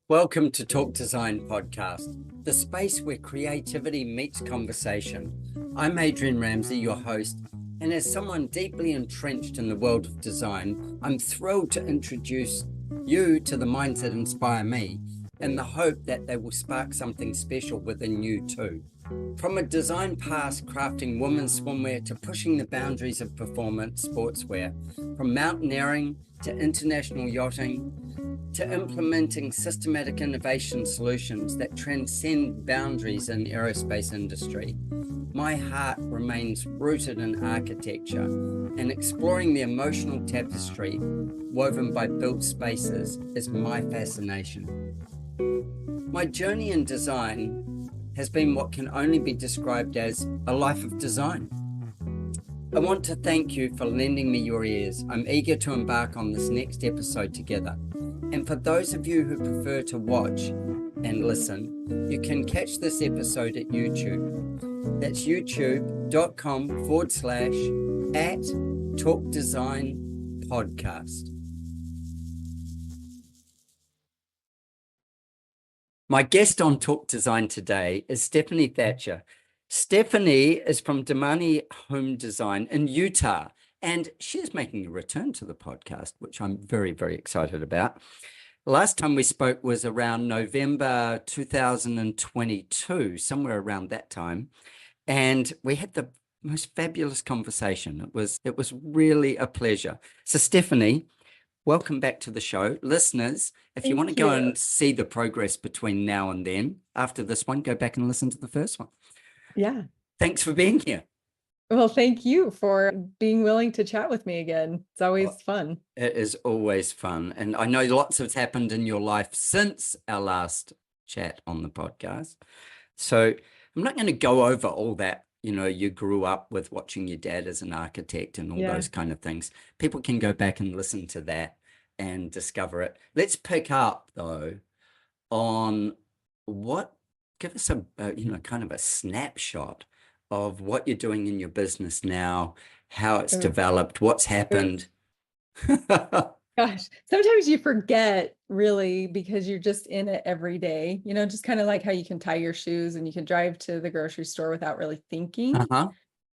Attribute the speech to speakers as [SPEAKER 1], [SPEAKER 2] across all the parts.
[SPEAKER 1] Welcome to Talk Design Podcast, the space where creativity meets conversation. I'm Adrian Ramsey, your host, and as someone deeply entrenched in the world of design, I'm thrilled to introduce you to the minds that inspire me in the hope that they will spark something special within you too. From a design past crafting women's swimwear to pushing the boundaries of performance sportswear, from mountaineering to international yachting, to implementing systematic innovation solutions that transcend boundaries in aerospace industry. My heart remains rooted in architecture, and exploring the emotional tapestry woven by built spaces is my fascination. My journey in design has been what can only be described as a life of design. I want to thank you for lending me your ears. I'm eager to embark on this next episode together. And for those of you who prefer to watch and listen, you can catch this episode at YouTube. That's youtube.com/@TalkDesignPodcast. My guest on Talk Design today is Stefani Thatcher. Stefani is from Damani Home Design in Utah, and she is making a return to the podcast, which I'm very, very excited about. Last time we spoke was around November 2022, somewhere around that time. And we had the most fabulous conversation. It was really a pleasure. So Stefani, welcome back to the show. Listeners, if you want to go and see the progress between now and then, after this one, go back and listen to the first one.
[SPEAKER 2] Yeah.
[SPEAKER 1] Thanks for being here.
[SPEAKER 2] Well, thank you for being willing to chat with me again. It's always fun.
[SPEAKER 1] It is always fun. And I know lots has happened in your life since our last chat on the podcast. So I'm not going to go over all that. You know, you grew up with watching your dad as an architect and all those kind of things. People can go back and listen to that and discover it. Let's pick up, though, on give us a kind of a snapshot of what you're doing in your business now, how it's developed, what's happened.
[SPEAKER 2] Gosh, sometimes you forget really because you're just in it every day, just kind of like how you can tie your shoes and you can drive to the grocery store without really thinking.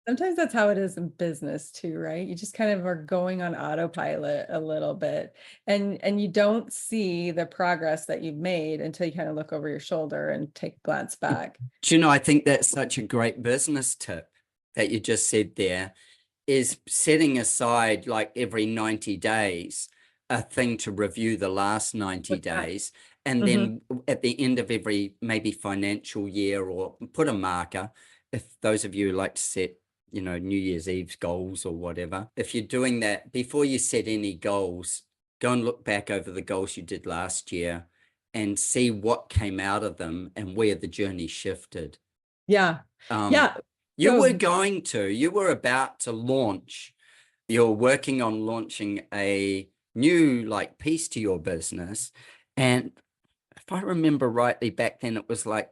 [SPEAKER 2] Sometimes that's how it is in business too, right? You just kind of are going on autopilot a little bit and you don't see the progress that you've made until you kind of look over your shoulder and take a glance back.
[SPEAKER 1] Do you know, I think that's such a great business tip that you just said there, is setting aside like every 90 days, a thing to review the last 90 days. And then at the end of every maybe financial year, or put a marker, if those of you like to set New Year's Eve's goals or whatever. If you're doing that, before you set any goals, go and look back over the goals you did last year and see what came out of them and where the journey shifted.
[SPEAKER 2] Yeah.
[SPEAKER 1] You were about to launch, you're working on launching a new piece to your business. And if I remember rightly, back then it was like,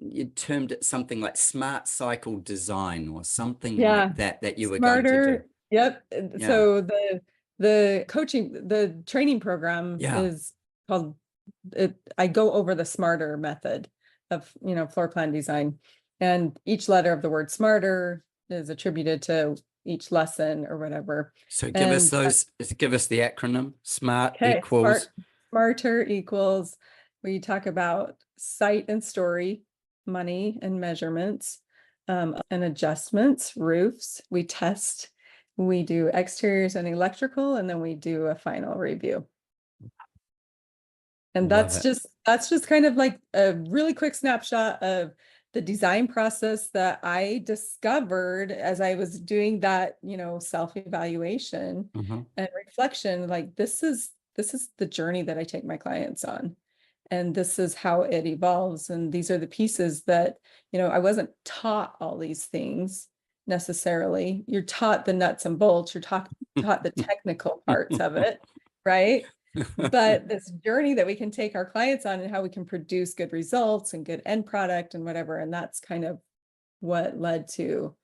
[SPEAKER 1] you termed it something like smart cycle design or something like that you were going to do.
[SPEAKER 2] Yep. Yeah. So the training program is called, I go over the smarter method of, floor plan design, and each letter of the word smarter is attributed to each lesson or whatever.
[SPEAKER 1] So give us the acronym.
[SPEAKER 2] Smarter equals, where you talk about site and story, money and measurements, and adjustments, roofs. We test, we do exteriors and electrical, and then we do a final review. And that's just kind of like a really quick snapshot of the design process that I discovered as I was doing that, self-evaluation and reflection. Like this is the journey that I take my clients on. And this is how it evolves. And these are the pieces that, I wasn't taught all these things necessarily. You're taught the nuts and bolts. You're taught the technical parts of it, right? But this journey that we can take our clients on and how we can produce good results and good end product and whatever. And that's kind of what led to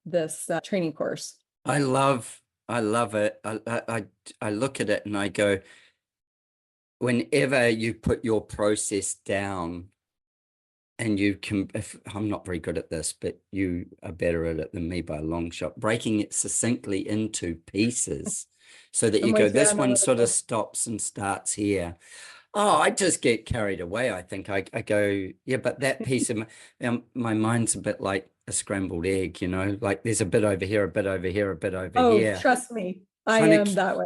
[SPEAKER 2] this training course.
[SPEAKER 1] I love it. I look at it and I go, whenever you put your process down and you can, if I'm not very good at this, but you are better at it than me by a long shot, breaking it succinctly into pieces so that
[SPEAKER 2] I'm
[SPEAKER 1] you go,
[SPEAKER 2] with you
[SPEAKER 1] this
[SPEAKER 2] on the
[SPEAKER 1] one sort of
[SPEAKER 2] little.
[SPEAKER 1] stops and starts here. Oh, I just get carried away. I think I go, yeah, but that piece of my mind's a bit like a scrambled egg, like there's a bit over here, a bit over here, a bit over
[SPEAKER 2] Oh,
[SPEAKER 1] here.
[SPEAKER 2] trust me, I
[SPEAKER 1] Trying
[SPEAKER 2] am
[SPEAKER 1] to
[SPEAKER 2] that way.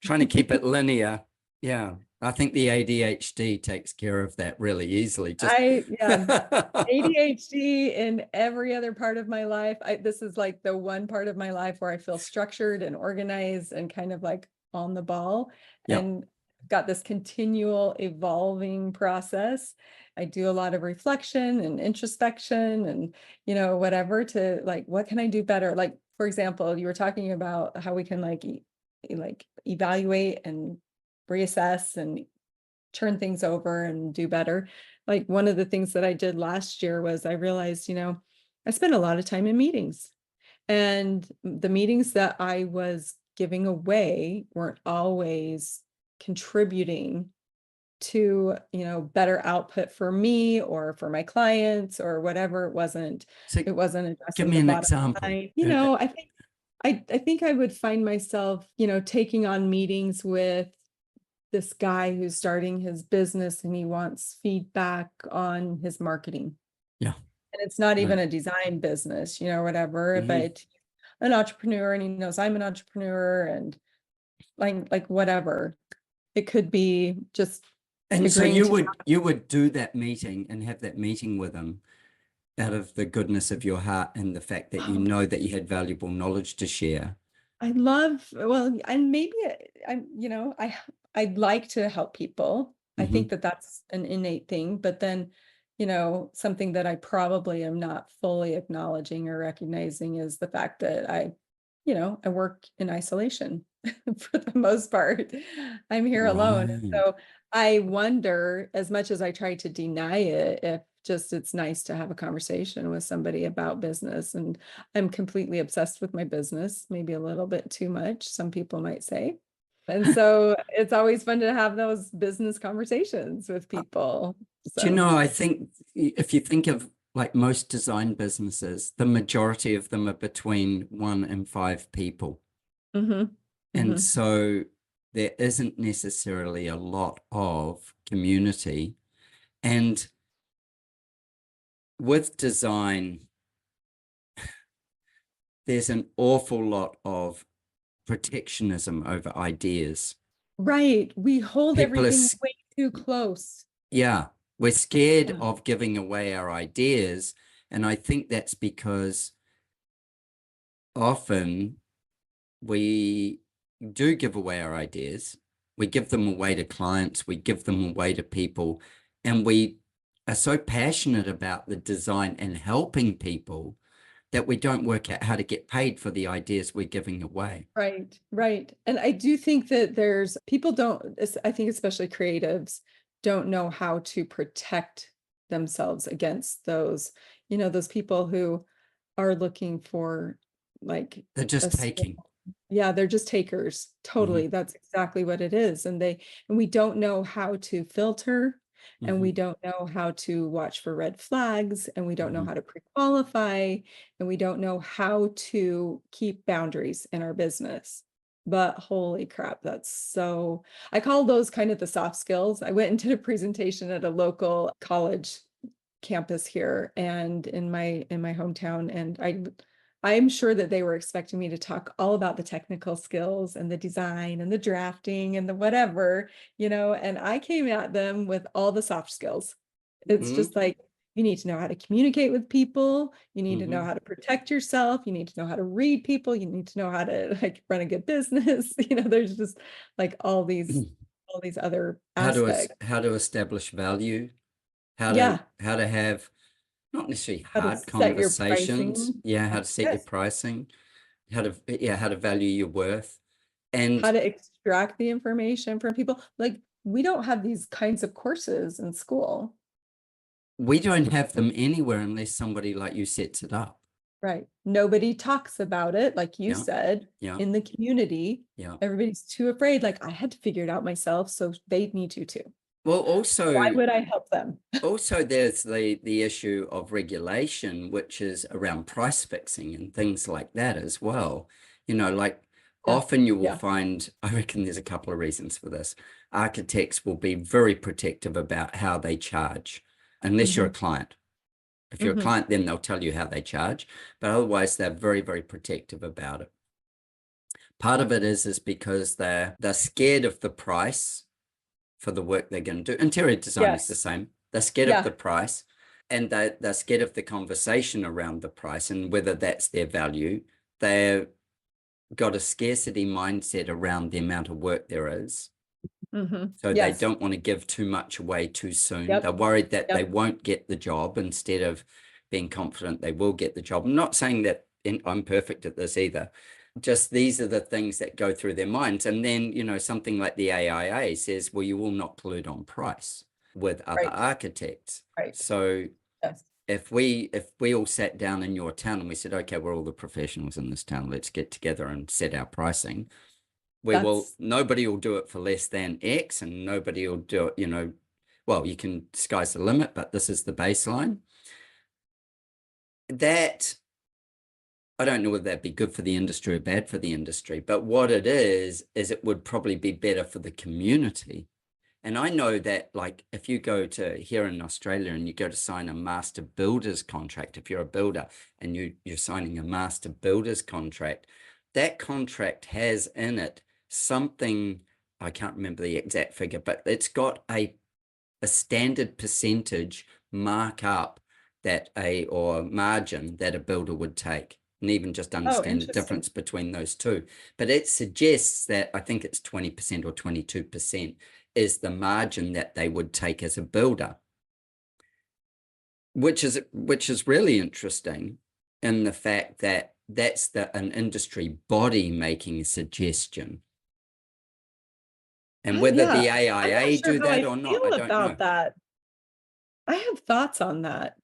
[SPEAKER 1] trying to keep it linear. Yeah. I think the ADHD takes care of that really easily. Just
[SPEAKER 2] Yeah, ADHD in every other part of my life. This is like the one part of my life where I feel structured and organized and kind of like on the ball,
[SPEAKER 1] yeah.
[SPEAKER 2] and got this continual evolving process. I do a lot of reflection and introspection and, whatever, to like, what can I do better? Like, for example, you were talking about how we can like evaluate and reassess and turn things over and do better. Like, one of the things that I did last year was I realized, I spent a lot of time in meetings, and the meetings that I was giving away weren't always contributing to, better output for me or for my clients or whatever.
[SPEAKER 1] So
[SPEAKER 2] It wasn't
[SPEAKER 1] give
[SPEAKER 2] addressing
[SPEAKER 1] me
[SPEAKER 2] the
[SPEAKER 1] an
[SPEAKER 2] bottom
[SPEAKER 1] example.
[SPEAKER 2] line. I think I would find myself, taking on meetings with this guy who's starting his business and he wants feedback on his marketing.
[SPEAKER 1] Yeah.
[SPEAKER 2] And it's not
[SPEAKER 1] Right.
[SPEAKER 2] even a design business, whatever,
[SPEAKER 1] Mhm.
[SPEAKER 2] but an entrepreneur, and he knows I'm an entrepreneur, and like whatever. It could be just
[SPEAKER 1] And so
[SPEAKER 2] agreeing to.
[SPEAKER 1] you would do that meeting and have that meeting with him out of the goodness of your heart and the fact that you know that you had valuable knowledge to share.
[SPEAKER 2] Well, and maybe I'd like to help people. I
[SPEAKER 1] Mm-hmm.
[SPEAKER 2] think that that's an innate thing, but then, something that I probably am not fully acknowledging or recognizing is the fact that I work in isolation for the most part. I'm here alone. And
[SPEAKER 1] Right.
[SPEAKER 2] so I wonder, as much as I try to deny it, if just it's nice to have a conversation with somebody about business. And I'm completely obsessed with my business, maybe a little bit too much, some people might say. And so it's always fun to have those business conversations with people.
[SPEAKER 1] Do you
[SPEAKER 2] So,
[SPEAKER 1] know, I think if you think of like most design businesses, the majority of them are between 1 and 5 people.
[SPEAKER 2] mhm,
[SPEAKER 1] And
[SPEAKER 2] mhm.
[SPEAKER 1] so there isn't necessarily a lot of community. And with design, there's an awful lot of protectionism over ideas.
[SPEAKER 2] Right. We hold
[SPEAKER 1] People are,
[SPEAKER 2] everything way too close.
[SPEAKER 1] yeah, we're scared
[SPEAKER 2] Yeah.
[SPEAKER 1] of giving away our ideas. And I think that's because often we do give away our ideas. We give them away to clients, we give them away to people, and we are so passionate about the design and helping people that we don't work out how to get paid for the ideas we're giving away.
[SPEAKER 2] Right, right. And I do think that I think especially creatives don't know how to protect themselves against those people who are looking for like
[SPEAKER 1] They're
[SPEAKER 2] a
[SPEAKER 1] just
[SPEAKER 2] skill.
[SPEAKER 1] taking.
[SPEAKER 2] Yeah, they're just takers.
[SPEAKER 1] Mhm,
[SPEAKER 2] Totally. That's exactly what it is. And we don't know how to filter, and we
[SPEAKER 1] mhm,
[SPEAKER 2] don't know how to watch for red flags, and we don't know
[SPEAKER 1] mhm.
[SPEAKER 2] how to pre-qualify, and we don't know how to keep boundaries in our business. But holy crap, I call those kind of the soft skills. I went and did a presentation at a local college campus here and in my hometown, and I'm sure that they were expecting me to talk all about the technical skills and the design and the drafting and the whatever, and I came at them with all the soft skills. It's
[SPEAKER 1] Mhm,
[SPEAKER 2] just like, you need to know how to communicate with people, you need to know
[SPEAKER 1] mhm.
[SPEAKER 2] how to protect yourself, you need to know how to read people, you need to know how to like run a good business. There's just like all these other aspects.
[SPEAKER 1] How to establish value,
[SPEAKER 2] Yeah,
[SPEAKER 1] how to have not necessarily
[SPEAKER 2] how to
[SPEAKER 1] hard
[SPEAKER 2] set your
[SPEAKER 1] conversations.
[SPEAKER 2] pricing.
[SPEAKER 1] Yeah, how to set your
[SPEAKER 2] Yes.
[SPEAKER 1] pricing, how to value your worth. And
[SPEAKER 2] How to extract the information from people. Like, we don't have these kinds of courses in school.
[SPEAKER 1] we don't have them anywhere unless somebody like you sets it up.
[SPEAKER 2] Right. Nobody talks about it, like you
[SPEAKER 1] Yeah.
[SPEAKER 2] said,
[SPEAKER 1] Yeah.
[SPEAKER 2] in the community.
[SPEAKER 1] Yeah.
[SPEAKER 2] Everybody's too afraid. Like, I had to figure it out myself, so they need to too.
[SPEAKER 1] Well,
[SPEAKER 2] Why
[SPEAKER 1] also,
[SPEAKER 2] would I help them?
[SPEAKER 1] there's the issue of regulation, which is around price fixing and things like that as well. You know, like
[SPEAKER 2] Yeah.
[SPEAKER 1] often you will
[SPEAKER 2] Yeah.
[SPEAKER 1] find, I reckon there's a couple of reasons for this. Architects will be very protective about how they charge, unless you're a client. If you're a client, then they'll tell you how they charge, but otherwise they're very, very protective about it. Part of it is because they're scared of the price for the work they're going to do. Interior design is the same. They're scared of the price, and they're scared of the conversation around the price and whether that's their value. They've got a scarcity mindset around the amount of work there is. So they don't want to give too much away too soon. They're worried that they won't get the job instead of being confident they will get the job. I'm not saying that I'm perfect at this either. Just these are the things that go through their minds. And then, you know, something like the AIA says, well, you will not collude on price with other architects. So if we all sat down in your town and we said, okay, we're all the professionals in this town, let's get together and set our pricing. Nobody will do it for less than X, and nobody will do it, you know, well, you can, sky's the limit, but this is the baseline. That, I don't know whether that'd be good for the industry or bad for the industry, but what it is it would probably be better for the community. And I know that, like, if you go to here in Australia and you go to sign a master builder's contract, if you're a builder and you're signing a master builder's contract, that contract has in it something, I can't remember the exact figure, but it's got a standard percentage markup or margin that a builder would take, and even just understand the difference between those two. But it suggests that, I think it's 20% or 22% is the margin that they would take as a builder, which is really interesting in the fact that that's an industry body making a suggestion. And whether the AIA do that or not, I don't know.
[SPEAKER 2] That. I have thoughts on that.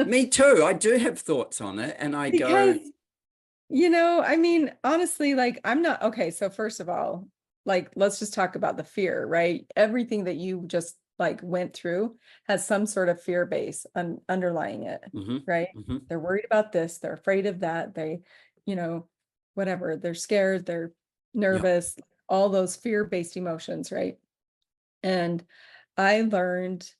[SPEAKER 1] Me too. I do have thoughts on it. And
[SPEAKER 2] because, you know, I mean, honestly, like, I'm not, okay, so first of all, like, let's just talk about the fear, right? Everything that you just like went through has some sort of fear base underlying it, right? They're worried about this, they're afraid of that, they, you know, whatever, they're scared, they're nervous, all those fear-based emotions, right? And I learned,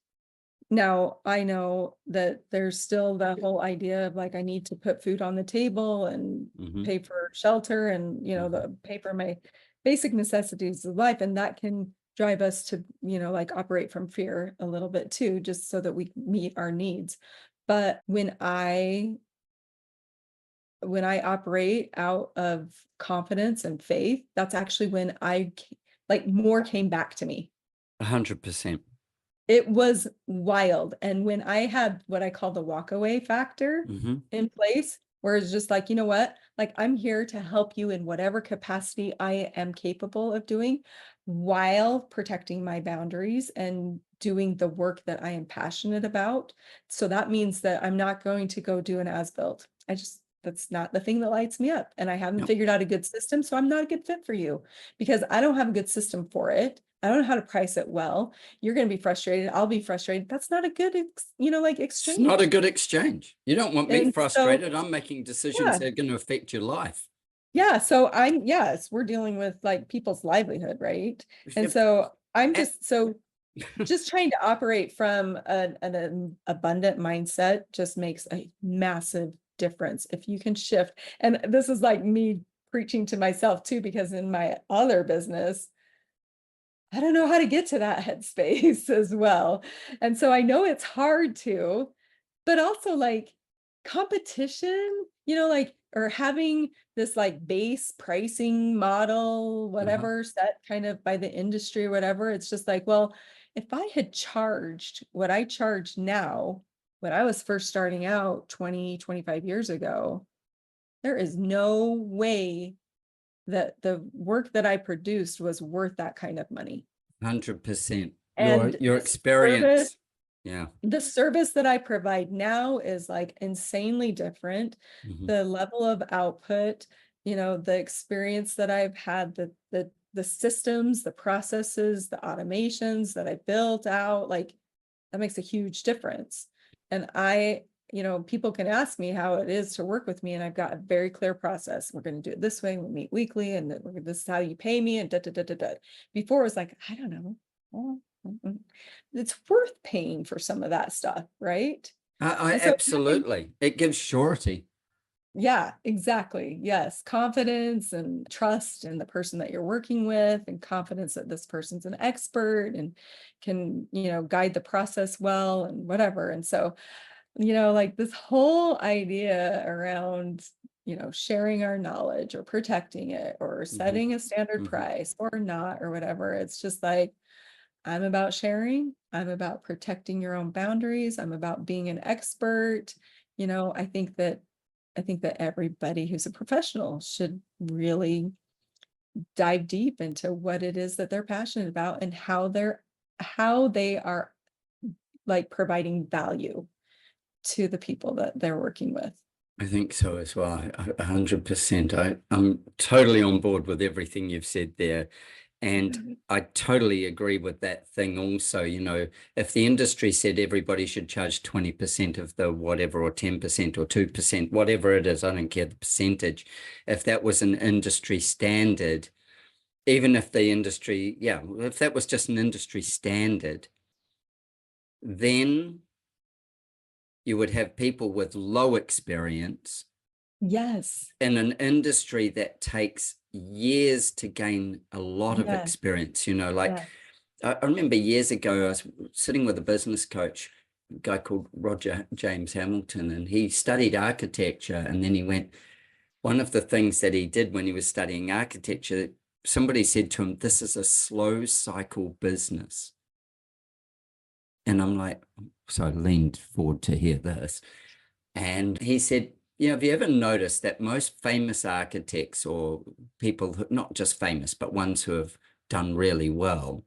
[SPEAKER 2] now I know that there's still that whole idea of like, I need to put food on the table and pay for shelter and, you know, pay for my basic necessities of life. And that can drive us to, you know, like operate from fear a little bit too, just so that we meet our needs. But when I operate out of confidence and faith, that's actually when like more came back to me.
[SPEAKER 1] 100%.
[SPEAKER 2] It was wild. And when I had what I call the walkaway factor in place, where it's just like, you know what, like, I'm here to help you in whatever capacity I am capable of doing while protecting my boundaries and doing the work that I am passionate about. So that means that I'm not going to go do an as-built. That's not the thing that lights me up. And I haven't figured out a good system. So I'm not a good fit for you because I don't have a good system for it. I don't know how to price it well. You're going to be frustrated. I'll be frustrated. That's not a good, like exchange.
[SPEAKER 1] It's not a good exchange. You don't want me frustrated. I'm making decisions that are going to affect your life.
[SPEAKER 2] Yeah. So yes, we're dealing with like people's livelihood, right? And so I'm just trying to operate from an abundant mindset just makes a massive difference if you can shift. And this is like me preaching to myself too, because in my other business, I don't know how to get to that headspace as well. And so I know it's hard to, but also like competition, you know, like, or having this like base pricing model, whatever, set kind of by the industry or whatever. It's just like, well, if I had charged what I charge now, when I was first starting out 25 years ago, there is no way that the work that I produced was worth that kind of money.
[SPEAKER 1] 100%.
[SPEAKER 2] And
[SPEAKER 1] Your experience. Yeah.
[SPEAKER 2] The service that I provide now is like insanely different. The level of output, the experience that I've had, the systems, the processes, the automations that I built out, like that makes a huge difference. And people can ask me how it is to work with me, and I've got a very clear process. We're going to do it this way. We meet weekly, and this is how you pay me, and da da da da da. Before it was like, I don't know. Well, it's worth paying for some of that stuff, right?
[SPEAKER 1] I
[SPEAKER 2] And so
[SPEAKER 1] absolutely. It gives surety.
[SPEAKER 2] yeah, exactly. Yes. Confidence and trust in the person that you're working with, and confidence that this person's an expert and can, guide the process well and whatever. And so, like this whole idea around, sharing our knowledge or protecting it or setting a standard price or not or whatever, it's just like, I'm about sharing. I'm about protecting your own boundaries. I'm about being an expert. I think that everybody who's a professional should really dive deep into what it is that they're passionate about and how they are like providing value to the people that they're working with.
[SPEAKER 1] I think so as well. 100%. I'm totally on board with everything you've said there. And I totally agree with that thing also. If the industry said everybody should charge 20% of the whatever, or 10% or 2%, whatever it is, I don't care the percentage. If that was an industry standard, even if if that was just an industry standard, then you would have people with low experience.
[SPEAKER 2] Yes.
[SPEAKER 1] In an industry that takes years to gain a lot of experience, I remember years ago, I was sitting with a business coach, a guy called Roger James Hamilton, and he studied architecture. And then one of the things that he did when he was studying architecture, somebody said to him, "This is a slow cycle business." And I'm like, so I leaned forward to hear this. And he said, have you ever noticed that most famous architects, or people who, not just famous, but ones who have done really well,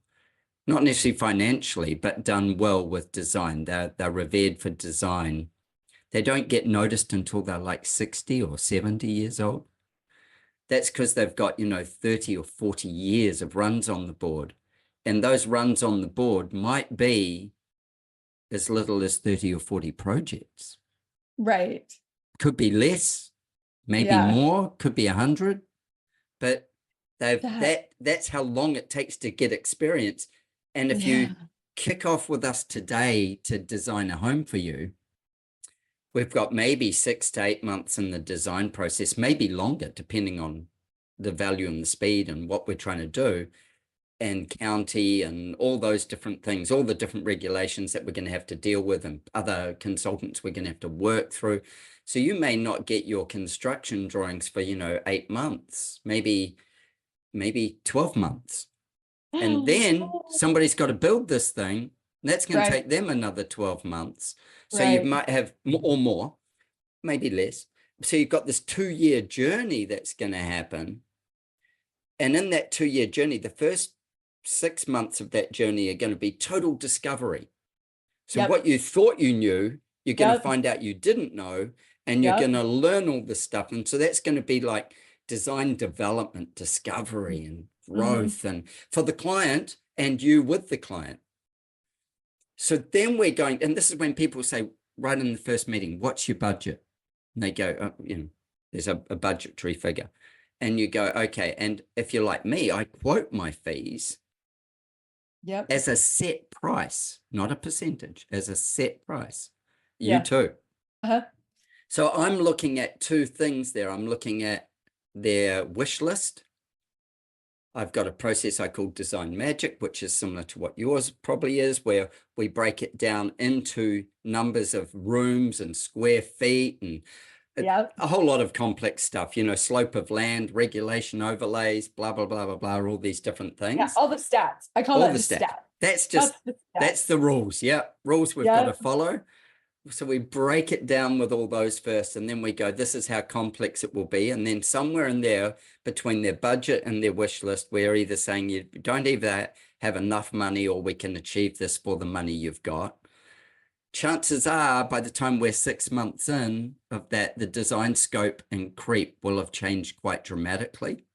[SPEAKER 1] not necessarily financially, but done well with design, they're revered for design, they don't get noticed until they're like 60 or 70 years old? That's because they've got, 30 or 40 years of runs on the board. And those runs on the board might be as little as 30 or 40 projects.
[SPEAKER 2] Right.
[SPEAKER 1] Could be less, maybe more, could be 100, but that's how long it takes to get experience. And if you kick off with us today to design a home for you, we've got maybe 6 to 8 months in the design process, maybe longer, depending on the value and the speed and what we're trying to do, and county and all those different things, all the different regulations that we're going to have to deal with, and other consultants we're going to have to work through. So you may not get your construction drawings for, 8 months, maybe 12 months. And then somebody's got to build this thing. And that's going to take them another 12 months. So you might have more, maybe less. So you've got this 2-year journey that's going to happen. And in that 2-year journey, the first 6 months of that journey are going to be total discovery. So what you thought you knew, you're going to find out you didn't know, and you're going to learn all this stuff. And so that's going to be like design development, discovery, and growth, and for the client and you with the client. So then we're going, and this is when people say right in the first meeting, "What's your budget?" And they go, there's a budgetary figure. And you go, okay. And if you're like me, I quote my fees as a set price, not a percentage, as a set price. You too. So I'm looking at 2 things there. I'm looking at their wish list. I've got a process I call Design Magic, which is similar to what yours probably is, where we break it down into numbers of rooms and square feet and a whole lot of complex stuff, slope of land, regulation overlays, blah, blah, blah, blah, blah, all these different things.
[SPEAKER 2] Yeah, all the stats. I call that the stats.
[SPEAKER 1] That's the rules. Yeah. Rules we've got to follow. So we break it down with all those first, and then we go, this is how complex it will be. And then somewhere in there between their budget and their wish list, we're either saying you don't either have enough money, or we can achieve this for the money you've got. chances are by the time we're 6 months in of that, the design scope and creep will have changed quite dramatically.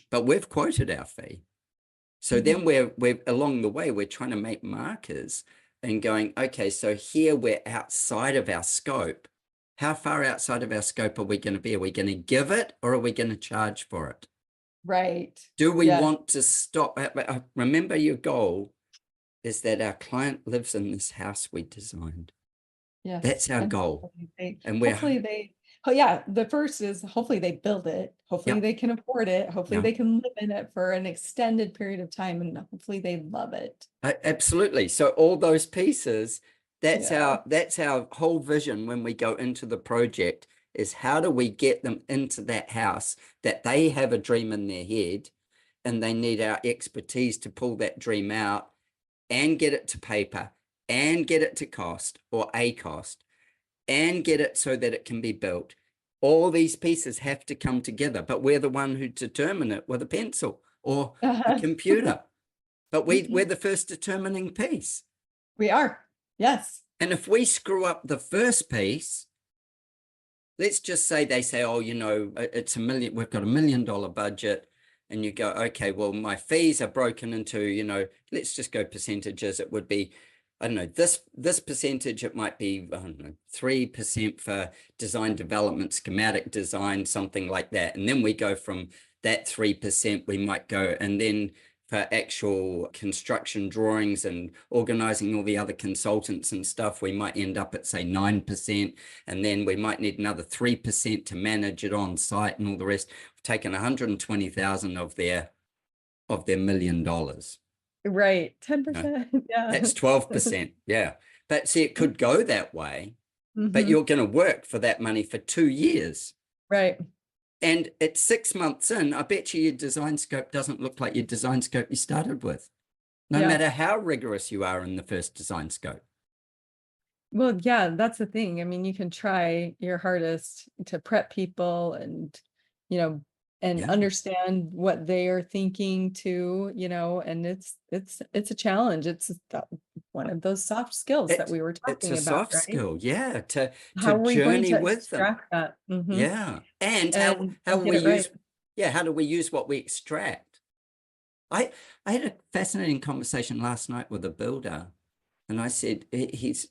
[SPEAKER 1] But we've quoted our fee. So then we're along the way, we're trying to make markers and going, okay, so here we're outside of our scope. How far outside of our scope are we going to be? Are we going to give it or are we going to charge for it?
[SPEAKER 2] Right.
[SPEAKER 1] Do we want to stop? Remember, your goal is that our client lives in this house we designed.
[SPEAKER 2] Yes.
[SPEAKER 1] That's our goal.
[SPEAKER 2] And hopefully they, the first is hopefully they build it. Hopefully they can afford it. Hopefully they can live in it for an extended period of time, and hopefully they love it.
[SPEAKER 1] Absolutely. So all those pieces, that's our whole vision when we go into the project, is how do we get them into that house that they have a dream in their head and they need our expertise to pull that dream out and get it to paper and get it to cost or a cost and get it so that it can be built. All these pieces have to come together, but we're the one who determine it with a pencil or a computer. But we're the first determining piece.
[SPEAKER 2] We are. Yes.
[SPEAKER 1] And if we screw up the first piece, let's just say they say, oh, you know, it's $1 million, we've got $1 million budget. And you go, okay, well, my fees are broken into, you know, let's just go percentages. It would be, I don't know, this percentage, it might be, I don't know, 3% for design development, schematic design, something like that. And then we go from that 3%, we might go, and then for actual construction drawings and organizing all the other consultants and stuff, we might end up at, say, 9%. And then we might need another 3% to manage it on site and all the rest. We've taken 120,000 of their $1 million.
[SPEAKER 2] Right. 10%. Yeah.
[SPEAKER 1] That's 12%. Yeah. But see, it could go that way, but you're going to work for that money for 2 years.
[SPEAKER 2] Right.
[SPEAKER 1] And at 6 months in, I bet you your design scope doesn't look like your design scope you started with, no matter how rigorous you are in the first design scope.
[SPEAKER 2] Well, yeah, that's the thing. I mean, you can try your hardest to prep people and, you know, and understand what they are thinking too, you know, and it's a challenge. It's one of those soft skills that we were talking about.
[SPEAKER 1] It's a soft skill, to
[SPEAKER 2] how are we
[SPEAKER 1] journey
[SPEAKER 2] going to
[SPEAKER 1] with them.
[SPEAKER 2] That?
[SPEAKER 1] Yeah. And how we use, how do we use what we extract? I had a fascinating conversation last night with a builder, and I said, he's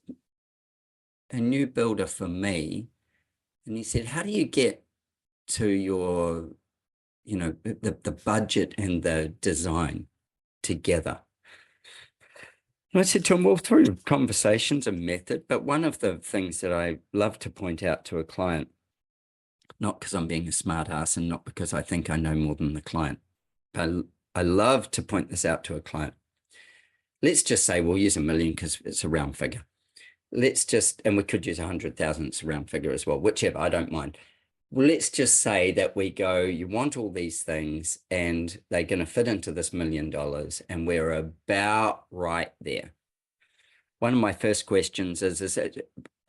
[SPEAKER 1] a new builder for me. And he said, how do you get to your, you know, the budget and the design together? And I said to him, well, through conversations and method, but one of the things that I love to point out to a client, not because I'm being a smart ass and not because I think I know more than the client, but I love to point this out to a client. Let's just say we'll use $1 million because it's a round figure. Let's just, and we could use 100,000, it's a round figure as well, whichever, I don't mind. Well, let's just say that we go, you want all these things and they're going to fit into this $1 million and we're about right there. One of my first questions is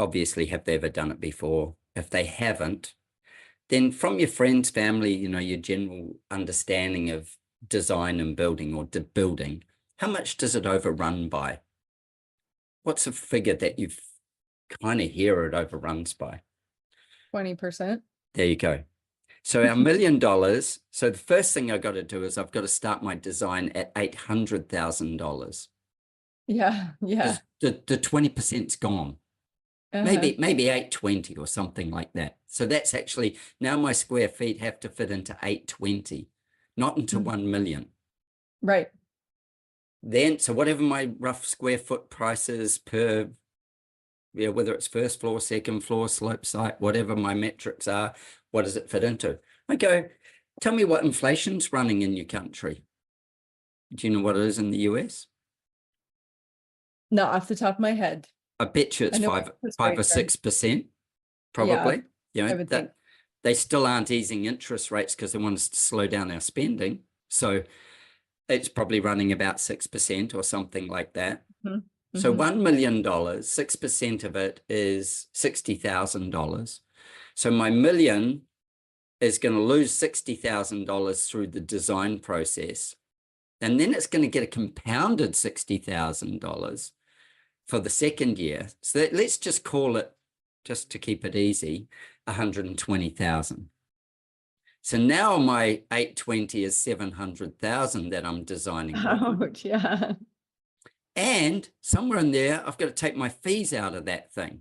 [SPEAKER 1] obviously, have they ever done it before? If they haven't, then from your friends, family, you know, your general understanding of design and building or building, how much does it overrun by? What's a figure that you've kind of hear it overruns by?
[SPEAKER 2] 20%.
[SPEAKER 1] There you go. So our $1 million. So the first thing I've got to do is I've got to start my design at $800,000.
[SPEAKER 2] Yeah. Yeah.
[SPEAKER 1] The 20%'s gone. Maybe 820 or something like that. So that's actually, now my square feet have to fit into 820, not into 1 million.
[SPEAKER 2] Right.
[SPEAKER 1] Then, so whatever my rough square foot price is per, whether it's first floor, second floor, slope site, whatever my metrics are, what does it fit into? I go, tell me what inflation's running in your country. Do you know what it is in the US?
[SPEAKER 2] No, off the top of my head.
[SPEAKER 1] I bet you it's 5 or 6%, probably.
[SPEAKER 2] Yeah,
[SPEAKER 1] you know, they still aren't easing interest rates because they want us to slow down our spending. So it's probably running about 6% or something like that. So $1 million, 6% of it is $60,000. So my million is going to lose $60,000 through the design process. And then it's going to get a compounded $60,000 for the second year. So let's just call it, just to keep it easy, 120,000. So now my 820 is 700,000 that I'm designing.
[SPEAKER 2] Ouch, yeah.
[SPEAKER 1] And somewhere in there, I've got to take my fees out of that thing.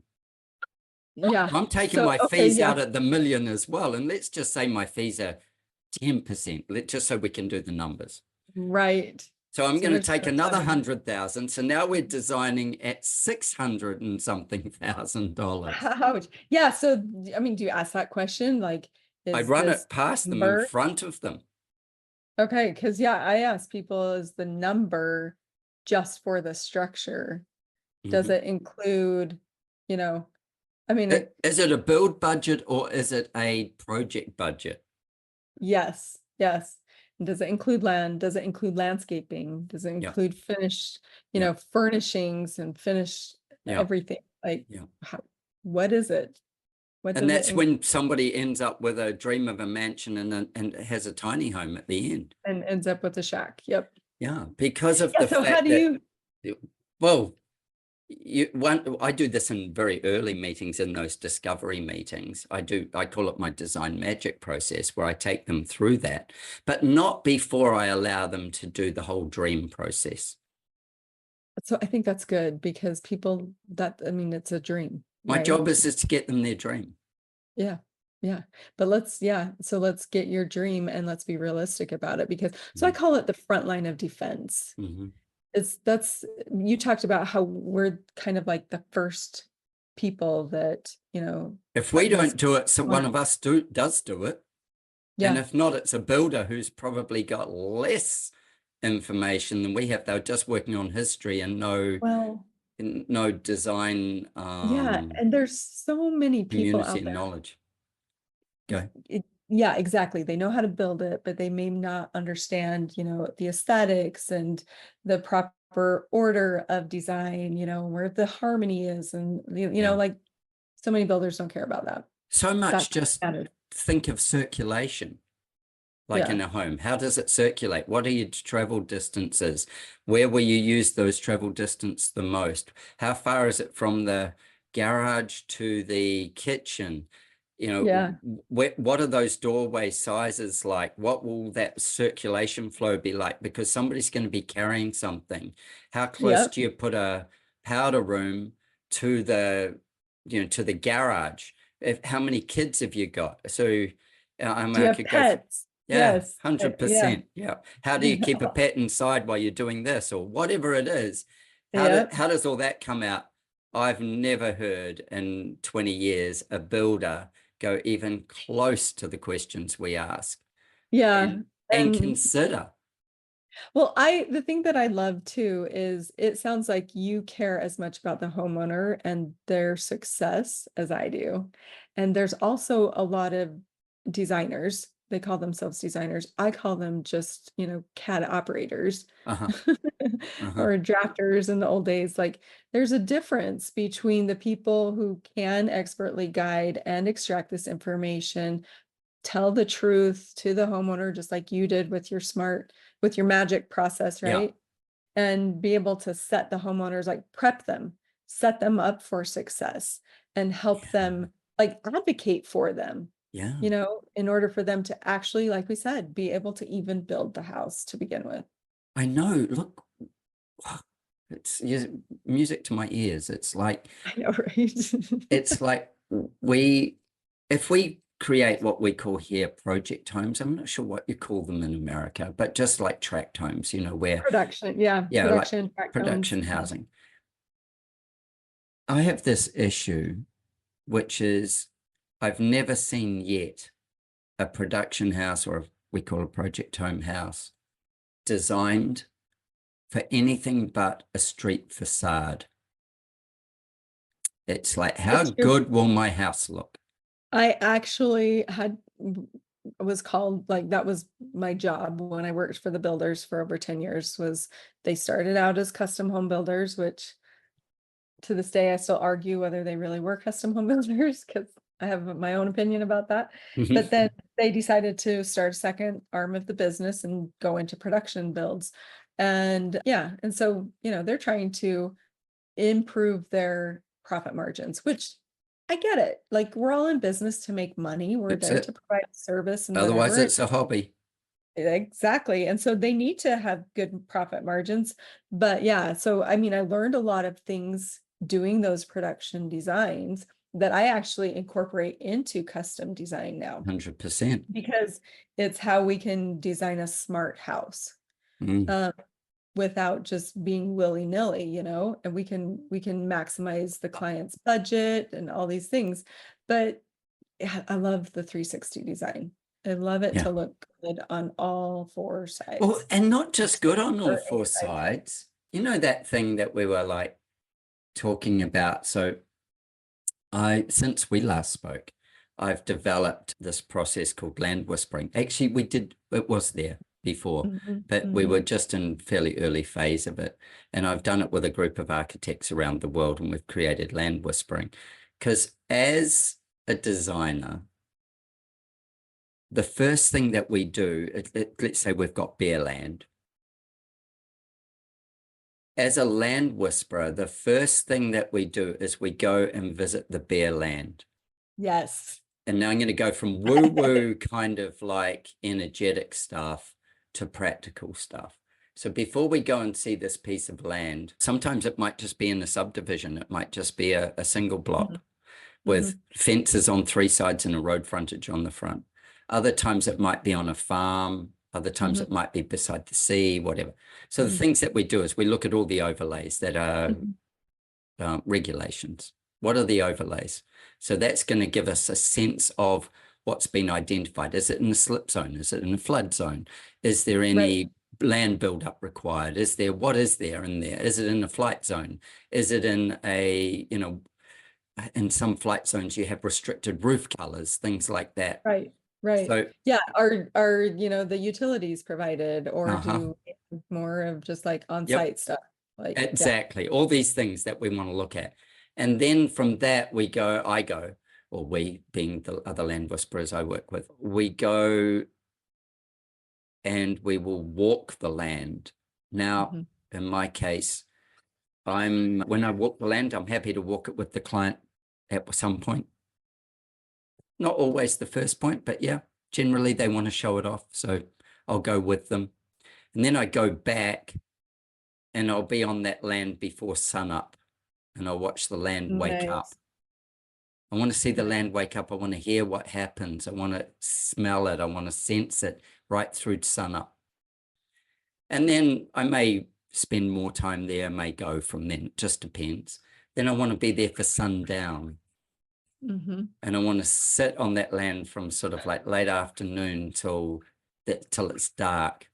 [SPEAKER 2] Yeah.
[SPEAKER 1] I'm taking my fees out at the million as well. And let's just say my fees are 10%, just so we can do the numbers.
[SPEAKER 2] Right.
[SPEAKER 1] So I'm going to take another 100,000. So now we're designing at 600 and something thousand dollars.
[SPEAKER 2] Ouch. Yeah. So, I mean, do you ask that question? Like,
[SPEAKER 1] I run it past them, in front of them.
[SPEAKER 2] Okay. Because, yeah, I ask people, is the number just for the structure? Does it include, you know, I mean,
[SPEAKER 1] is it a build budget or is it a project budget?
[SPEAKER 2] Yes. Yes. Does it include land? Does it include landscaping? Does it include finished, furnishings and finished everything? Like, what is it?
[SPEAKER 1] And that's when somebody ends up with a dream of a mansion and has a tiny home at the end.
[SPEAKER 2] And ends up with a shack. Yep.
[SPEAKER 1] Yeah, because of the
[SPEAKER 2] so
[SPEAKER 1] fact
[SPEAKER 2] how do you?
[SPEAKER 1] Well, I do this in very early meetings, in those discovery meetings. I call it my design magic process, where I take them through that, but not before I allow them to do the whole dream process. So
[SPEAKER 2] I think that's good, because people it's a dream.
[SPEAKER 1] My job is to get them their dream.
[SPEAKER 2] Yeah. Yeah. But let's get your dream and let's be realistic about it, because I call it the front line of defense. You talked about how we're kind of like the first people that,
[SPEAKER 1] if we don't do it, so one of us does do it. And if not, it's a builder who's probably got less information than we have. They're just working on history and no design.
[SPEAKER 2] And there's so many people out there.
[SPEAKER 1] Knowledge. Go.
[SPEAKER 2] Yeah, exactly. They know how to build it, but they may not understand, the aesthetics and the proper order of design, where the harmony is. And, like, so many builders don't care about that.
[SPEAKER 1] So much just think of circulation, like in a home. How does it circulate? What are your travel distances? Where will you use those travel distance the most? How far is it from the garage to the kitchen? What are those doorway sizes like? What will that circulation flow be like? Because somebody's going to be carrying something. How close do you put a powder room to the, to the garage? How many kids have you got? So
[SPEAKER 2] do you have pets?
[SPEAKER 1] Yes, 100%. Yeah. How do you keep a pet inside while you're doing this, or whatever it is? How does all that come out? I've never heard in 20 years a builder go even close to the questions we ask. And consider.
[SPEAKER 2] Well, the thing that I love too is it sounds like you care as much about the homeowner and their success as I do. And there's also a lot of designers. They call themselves designers. I call them just, CAD operators or drafters in the old days. Like, there's a difference between the people who can expertly guide and extract this information, tell the truth to the homeowner, just like you did with your magic process, right? And be able to set the homeowners, like prep them, set them up for success, and help them, like advocate for them. In order for them to actually, like we said, be able to even build the house to begin with.
[SPEAKER 1] I know. Look, it's music to my ears. It's like,
[SPEAKER 2] I know, right?
[SPEAKER 1] It's like if we create what we call here project homes, I'm not sure what you call them in America, but just like tract homes, where
[SPEAKER 2] production,
[SPEAKER 1] production housing. I have this issue, which is I've never seen yet a production house, or we call a project home house, designed for anything but a street facade. It's like, how good will my house look?
[SPEAKER 2] I actually was called, like, that was my job when I worked for the builders for over 10 years, was they started out as custom home builders, which to this day I still argue whether they really were custom home builders, because I have my own opinion about that. But then they decided to start a second arm of the business and go into production builds. And so, they're trying to improve their profit margins, which I get it. Like, we're all in business to make money. We're
[SPEAKER 1] That's
[SPEAKER 2] there
[SPEAKER 1] it.
[SPEAKER 2] to provide service and
[SPEAKER 1] Otherwise,
[SPEAKER 2] whatever.
[SPEAKER 1] it's a hobby.
[SPEAKER 2] Exactly. And so they need to have good profit margins. But yeah, so I mean, I learned a lot of things doing those production designs that I actually incorporate into custom design now,
[SPEAKER 1] 100%.
[SPEAKER 2] because it's how we can design a smart house. Without just being willy-nilly, you know, and we can maximize the client's budget and all these things. But yeah, I love the 360 design. I love it
[SPEAKER 1] Yeah.
[SPEAKER 2] to look good on all four sides.
[SPEAKER 1] Well, and not just good on all
[SPEAKER 2] Or
[SPEAKER 1] four
[SPEAKER 2] eight sides.
[SPEAKER 1] sides. You know, that thing that we were like talking about. So since we last spoke, I've developed this process called land whispering. Actually, it was there before, but we were just in fairly early phase of it. And I've done it with a group of architects around the world, and we've created land whispering. Because as a designer, the first thing that we do, let's say we've got bare land. As a land whisperer, the first thing that we do is we go and visit the bare land.
[SPEAKER 2] Yes.
[SPEAKER 1] And now I'm going to go from woo-woo kind of like energetic stuff to practical stuff. So before we go and see this piece of land, sometimes it might just be in a subdivision. It might just be a single block with fences on three sides and a road frontage on the front. Other times it might be on a farm. Other times it might be beside the sea, whatever. So the things that we do is we look at all the overlays that are regulations. What are the overlays? So that's going to give us a sense of what's been identified. Is it in a slip zone? Is it in a flood zone? Is there any land buildup required? What is there in there? Is it in a flight zone? Is it in a, you know, in some flight zones you have restricted roof colors, things like that.
[SPEAKER 2] Right. So yeah, are you know, the utilities provided, or do more of just like on-site stuff? Like
[SPEAKER 1] exactly, all these things that we want to look at. And then from that or we, being the other land whisperers I work with, we go and we will walk the land. Now, in my case, when I walk the land, I'm happy to walk it with the client at some point. Not always the first point, but yeah, generally they want to show it off. So I'll go with them. And then I go back and I'll be on that land before sun up, and I'll watch the land wake up. I want to see the land wake up. I want to hear what happens. I want to smell it. I want to sense it right through to sun up. And then I may spend more time there, may go from then. It just depends. Then I want to be there for sundown. And I want to sit on that land from sort of like late afternoon till it's dark,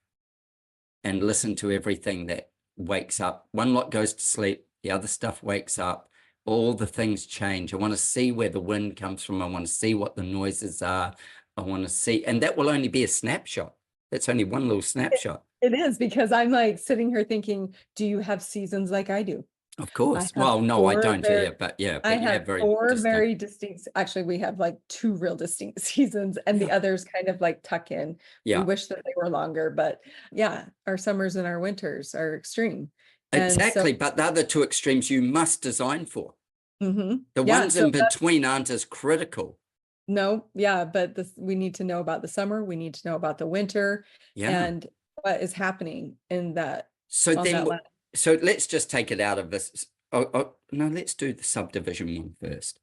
[SPEAKER 1] and listen to everything that wakes up. One lot goes to sleep, the other stuff wakes up, all the things change. I want to see where the wind comes from. I want to see what the noises are. I want to see, and that will only be a snapshot. That's only one little snapshot.
[SPEAKER 2] It is, because I'm like sitting here thinking, do you have seasons like I do?
[SPEAKER 1] Of course. Well, no, I don't hear, but yeah.
[SPEAKER 2] I have four very distinct, actually, we have like two real distinct seasons, and the others kind of like tuck in. We wish that they were longer, but yeah, our summers and our winters are extreme.
[SPEAKER 1] Exactly. But the other two extremes you must design for. The ones in between aren't as critical.
[SPEAKER 2] No, yeah, but we need to know about the summer. We need to know about the winter and what is happening in that.
[SPEAKER 1] So then, so let's just take it out of this. No, let's do the subdivision one first.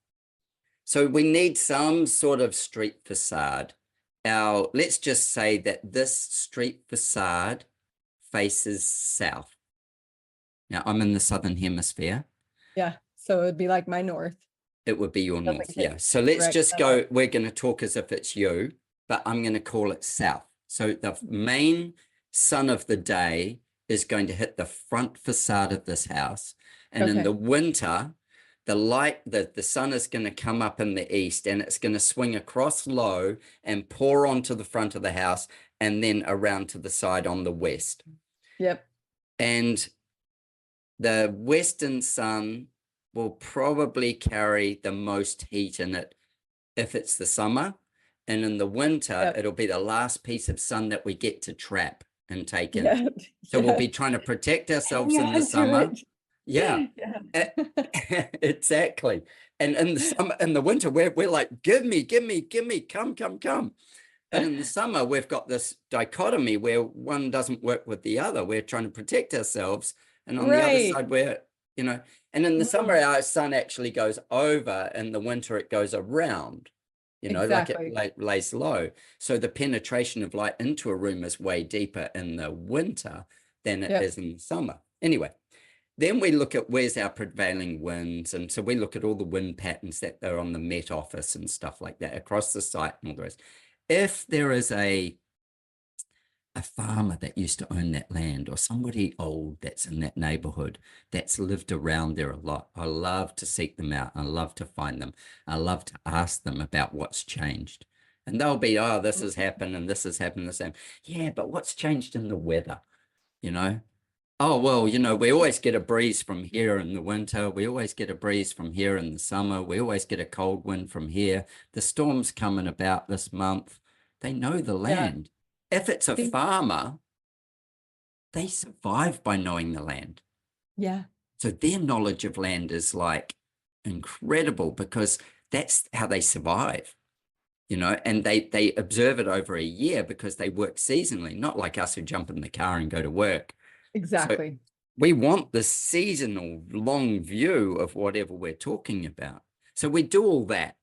[SPEAKER 1] So we need some sort of street facade. Let's just say that this street facade faces south. Now I'm in the southern hemisphere.
[SPEAKER 2] Yeah, so it would be like my north.
[SPEAKER 1] It would be your north, yeah. So let's just go, we're going to talk as if it's you, but I'm going to call it south. So the main sun of the day is going to hit the front facade of this house. And in the winter, the sun is going to come up in the east, and it's going to swing across low and pour onto the front of the house, and then around to the side on the west. And the western sun will probably carry the most heat in it if it's the summer. And in the winter, it'll be the last piece of sun that we get to trap and take in. So we'll be trying to protect ourselves in the summer. Yeah,
[SPEAKER 2] Yeah.
[SPEAKER 1] exactly. And in the summer, in the winter, we're like, give me, come, come, come. But in the summer, we've got this dichotomy where one doesn't work with the other. We're trying to protect ourselves. And on the other
[SPEAKER 2] Right.
[SPEAKER 1] side, and in the summer, our sun actually goes over. In the winter, it goes around, like it
[SPEAKER 2] Exactly.
[SPEAKER 1] lays low. So the penetration of light into a room is way deeper in the winter than it
[SPEAKER 2] Yep.
[SPEAKER 1] is in the summer. Anyway, then we look at where's our prevailing winds. And so we look at all the wind patterns that are on the Met Office and stuff like that across the site and all the rest. If there is a farmer that used to own that land, or somebody old that's in that neighborhood that's lived around there a lot, I love to seek them out. I love to find them. I love to ask them about what's changed. And they'll be, oh, this has happened and this has happened the same. Yeah, but what's changed in the weather? Oh, well, we always get a breeze from here in the winter. We always get a breeze from here in the summer. We always get a cold wind from here. The storm's coming about this month. They know the land. If it's a farmer, they survive by knowing the land.
[SPEAKER 2] Yeah.
[SPEAKER 1] So their knowledge of land is like incredible, because that's how they survive, and they observe it over a year because they work seasonally, not like us who jump in the car and go to work.
[SPEAKER 2] Exactly.
[SPEAKER 1] So we want the seasonal long view of whatever we're talking about. So we do all that.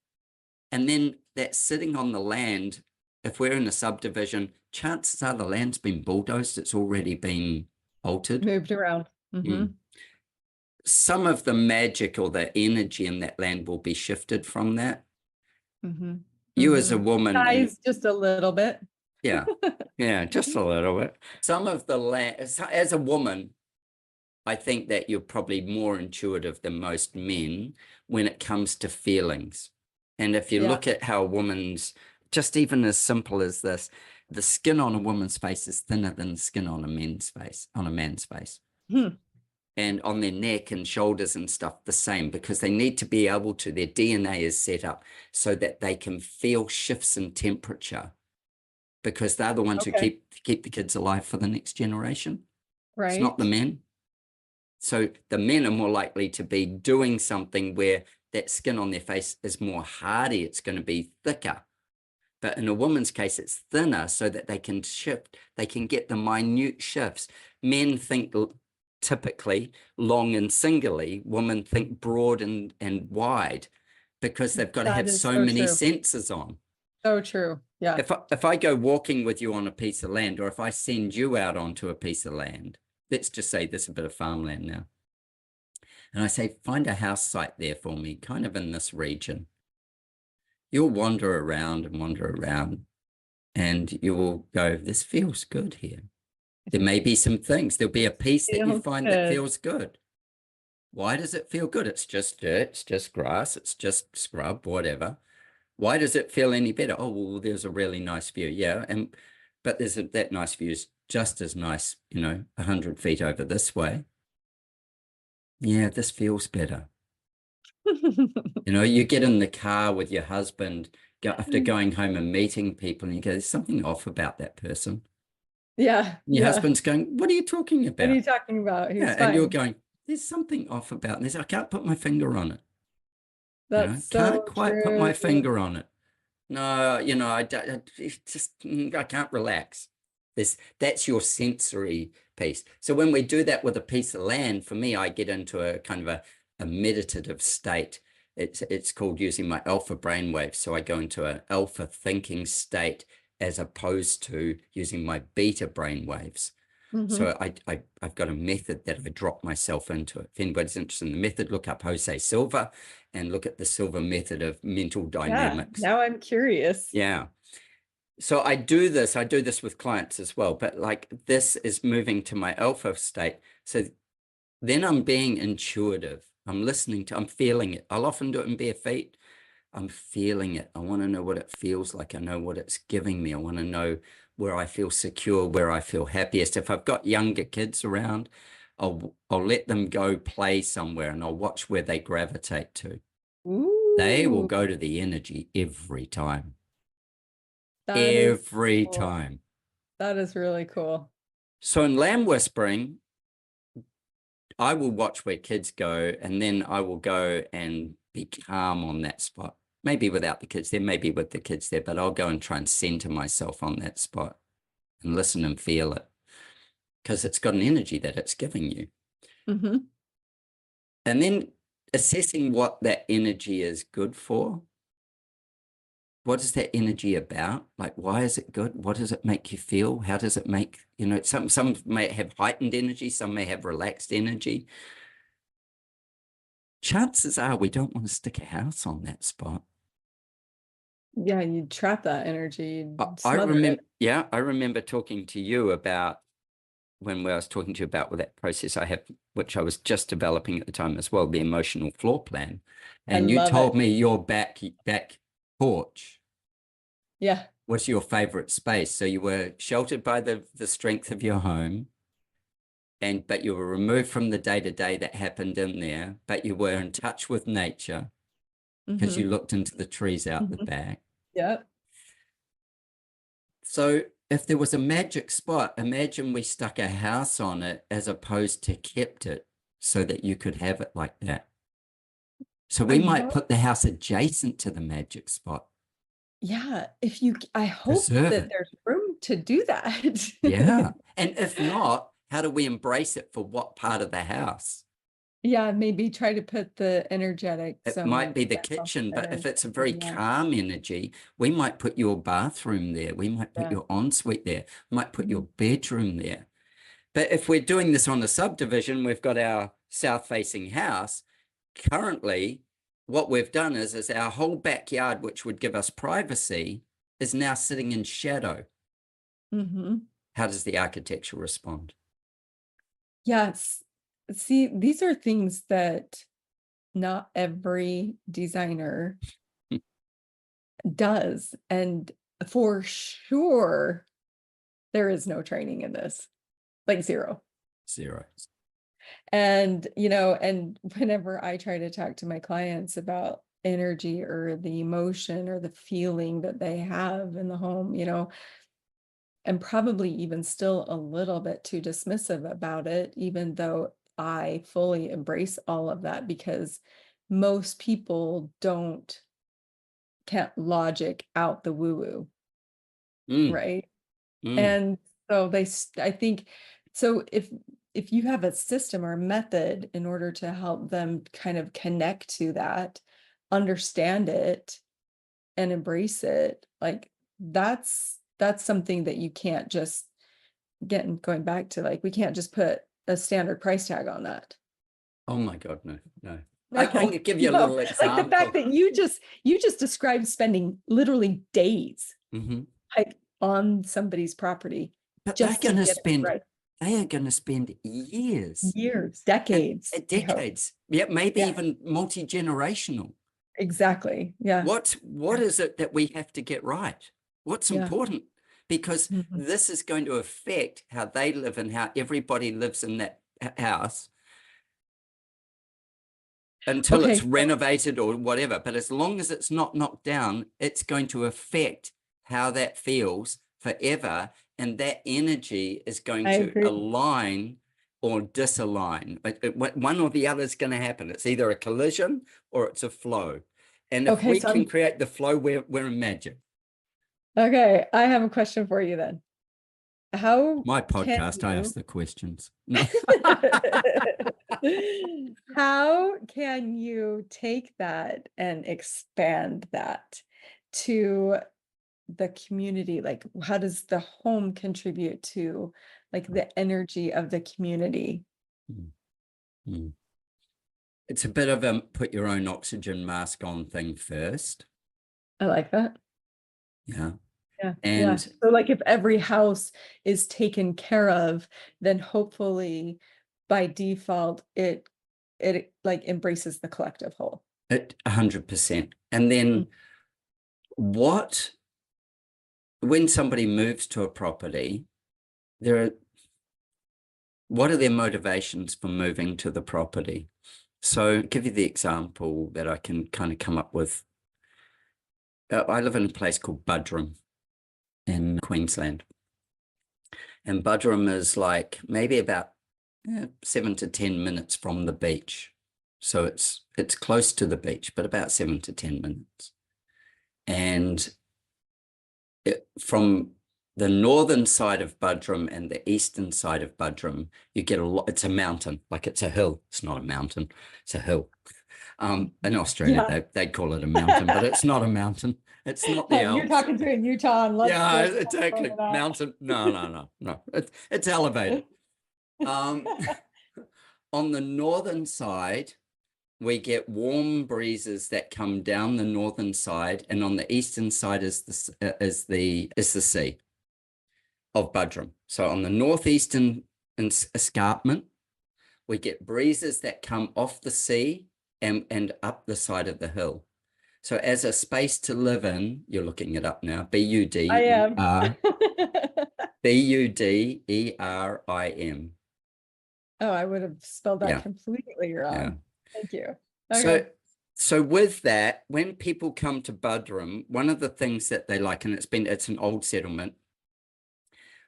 [SPEAKER 1] And then that's sitting on the land. If we're in a subdivision, chances are the land's been bulldozed. It's already been altered.
[SPEAKER 2] Moved around.
[SPEAKER 1] Some of the magic or the energy in that land will be shifted from that. You as a woman.
[SPEAKER 2] Size just a little bit.
[SPEAKER 1] Yeah. Yeah, just a little bit. Some of the land, as a woman, I think that you're probably more intuitive than most men when it comes to feelings. And if you look at how a woman's, just even as simple as this, the skin on a woman's face is thinner than the skin on a man's face. And on their neck and shoulders and stuff, the same, because they need to be able to, their DNA is set up so that they can feel shifts in temperature, because they're the ones who keep the kids alive for the next generation.
[SPEAKER 2] Right.
[SPEAKER 1] It's not the men. So the men are more likely to be doing something where that skin on their face is more hardy. It's going to be thicker. But in a woman's case, it's thinner so that they can shift. They can get the minute shifts. Men think typically long and singularly. Women think broad and wide, because they've got to have so many senses on.
[SPEAKER 2] So true. Yeah.
[SPEAKER 1] If I go walking with you on a piece of land, or if I send you out onto a piece of land, let's just say there's a bit of farmland now, and I say, find a house site there for me, kind of in this region. You'll wander around, and you will go, this feels good here. There may be some things. There'll be a piece that you find that feels good. Why does it feel good? It's just dirt, it's just grass, it's just scrub, whatever. Why does it feel any better? Oh, well, there's a really nice view. Yeah. But that nice view is just as nice, 100 feet over this way. Yeah, this feels better. You get in the car with your husband after going home and meeting people, and you go, there's something off about that person.
[SPEAKER 2] Yeah.
[SPEAKER 1] And your husband's going, what are you talking about?
[SPEAKER 2] What are you talking about? He's fine.
[SPEAKER 1] And you're going, there's something off about this. I can't put my finger on it.
[SPEAKER 2] That's
[SPEAKER 1] can't quite put my finger on it. No, I can't relax. That's your sensory piece. So when we do that with a piece of land, for me, I get into a kind of a meditative state. It's called using my alpha brainwaves. So I go into an alpha thinking state as opposed to using my beta brainwaves. So I've got a method that I drop myself into. If anybody's interested in the method, look up Jose Silva and look at the Silva method of mental dynamics.
[SPEAKER 2] Yeah, now I'm curious.
[SPEAKER 1] Yeah. So I do this with clients as well, but like this is moving to my alpha state. So then I'm being intuitive. I'm listening I'm feeling it. I'll often do it in bare feet. I'm feeling it. I want to know what it feels like. I know what it's giving me. I want to know where I feel secure, where I feel happiest. If I've got younger kids around, I'll let them go play somewhere, and I'll watch where they gravitate to.
[SPEAKER 2] Ooh.
[SPEAKER 1] They will go to the energy every time. Time.
[SPEAKER 2] That is really cool.
[SPEAKER 1] So in land whispering, I will watch where kids go, and then I will go and be calm on that spot. Maybe without the kids there, maybe with the kids there, but I'll go and try and center myself on that spot and listen and feel it, because it's got an energy that it's giving you.
[SPEAKER 2] Mm-hmm.
[SPEAKER 1] And then assessing what that energy is good for. What is that energy about? Like, why is it good? What does it make you feel? How does it make, you know, some may have heightened energy, some may have relaxed energy. Chances are we don't want to stick a house on that spot.
[SPEAKER 2] Yeah, you trap that energy.
[SPEAKER 1] I remember, yeah, I remember talking to you about when I was talking to you about that process I have, which I was just developing at the time as well, the emotional floor plan. And you told me your back porch was your favorite space. So you were sheltered by the strength of your home, but you were removed from the day-to-day that happened in there, but you were in touch with nature because you looked into the trees out the back.
[SPEAKER 2] Yep.
[SPEAKER 1] So if there was a magic spot, imagine we stuck a house on it as opposed to kept it so that you could have it like that. So we might put the house adjacent to the magic spot.
[SPEAKER 2] Yeah, I hope that there's room to do that.
[SPEAKER 1] Yeah. And if not, how do we embrace it for what part of the house?
[SPEAKER 2] Yeah, maybe try to put the energetic.
[SPEAKER 1] It might be the kitchen, but if it's a very calm energy, we might put your bathroom there. We might put your ensuite there. We might put your bedroom there. But if we're doing this on a subdivision, we've got our south-facing house. Currently, what we've done is our whole backyard, which would give us privacy, is now sitting in shadow. How does the architecture respond?
[SPEAKER 2] Yes. See, these are things that not every designer does. And for sure, there is no training in this, like zero. And, you know, and whenever I try to talk to my clients about energy or the emotion or the feeling that they have in the home, you know, I'm probably even still a little bit too dismissive about it, even though I fully embrace all of that, because most people can't logic out the woo-woo, right? And so I think, so if you have a system or a method in order to help them kind of connect to that, understand it and embrace it, like that's something that you can't just going back to, like, we can't just put a standard price tag on that.
[SPEAKER 1] Oh my God, no. I can give you a little example.
[SPEAKER 2] Like the fact that you just described spending literally days like on somebody's property.
[SPEAKER 1] But they're going to spend years,
[SPEAKER 2] decades.
[SPEAKER 1] Yeah, maybe even multi-generational.
[SPEAKER 2] Exactly. Yeah.
[SPEAKER 1] What is it that we have to get right? What's important? Because this is going to affect how they live and how everybody lives in that house until it's renovated or whatever. But as long as it's not knocked down, it's going to affect how that feels forever. And that energy is going to align or disalign. One or the other is going to happen. It's either a collision or it's a flow. And if we can create the flow, we're in magic.
[SPEAKER 2] Okay, I have a question for you then.
[SPEAKER 1] My podcast, I ask the questions. No.
[SPEAKER 2] How can you take that and expand that to the community? Like, how does the home contribute to, like, the energy of the community?
[SPEAKER 1] It's a bit of a put your own oxygen mask on thing first.
[SPEAKER 2] I like that.
[SPEAKER 1] Yeah.
[SPEAKER 2] And so, like, if every house is taken care of, then hopefully by default it like embraces the collective whole.
[SPEAKER 1] 100%. And then when somebody moves to a property, what are their motivations for moving to the property? So give you the example that I can kind of come up with. I live in a place called Budrum in Queensland. And Budrum is like maybe about 7 to 10 minutes from the beach. So it's close to the beach, but about 7 to 10 minutes. And from the northern side of Buderim and the eastern side of Buderim, you get a lot. It's a mountain, like it's a hill. It's not a mountain, it's a hill. In Australia, they'd call it a mountain, but it's not a mountain. It's not the Alps.
[SPEAKER 2] You're talking to in Utah. And
[SPEAKER 1] yeah, exactly. Mountain. No. It's elevated. On the northern side, we get warm breezes that come down the northern side, and on the eastern side is the sea of Buderim. So on the northeastern escarpment, we get breezes that come off the sea and up the side of the hill. So as a space to live in, you're looking it up now, B-U-D-E-R,
[SPEAKER 2] I am.
[SPEAKER 1] B-U-D-E-R-I-M.
[SPEAKER 2] Oh, I would have spelled that completely wrong. Yeah. Thank you.
[SPEAKER 1] Okay. So with that, when people come to Buderim, one of the things that they like, and it's an old settlement,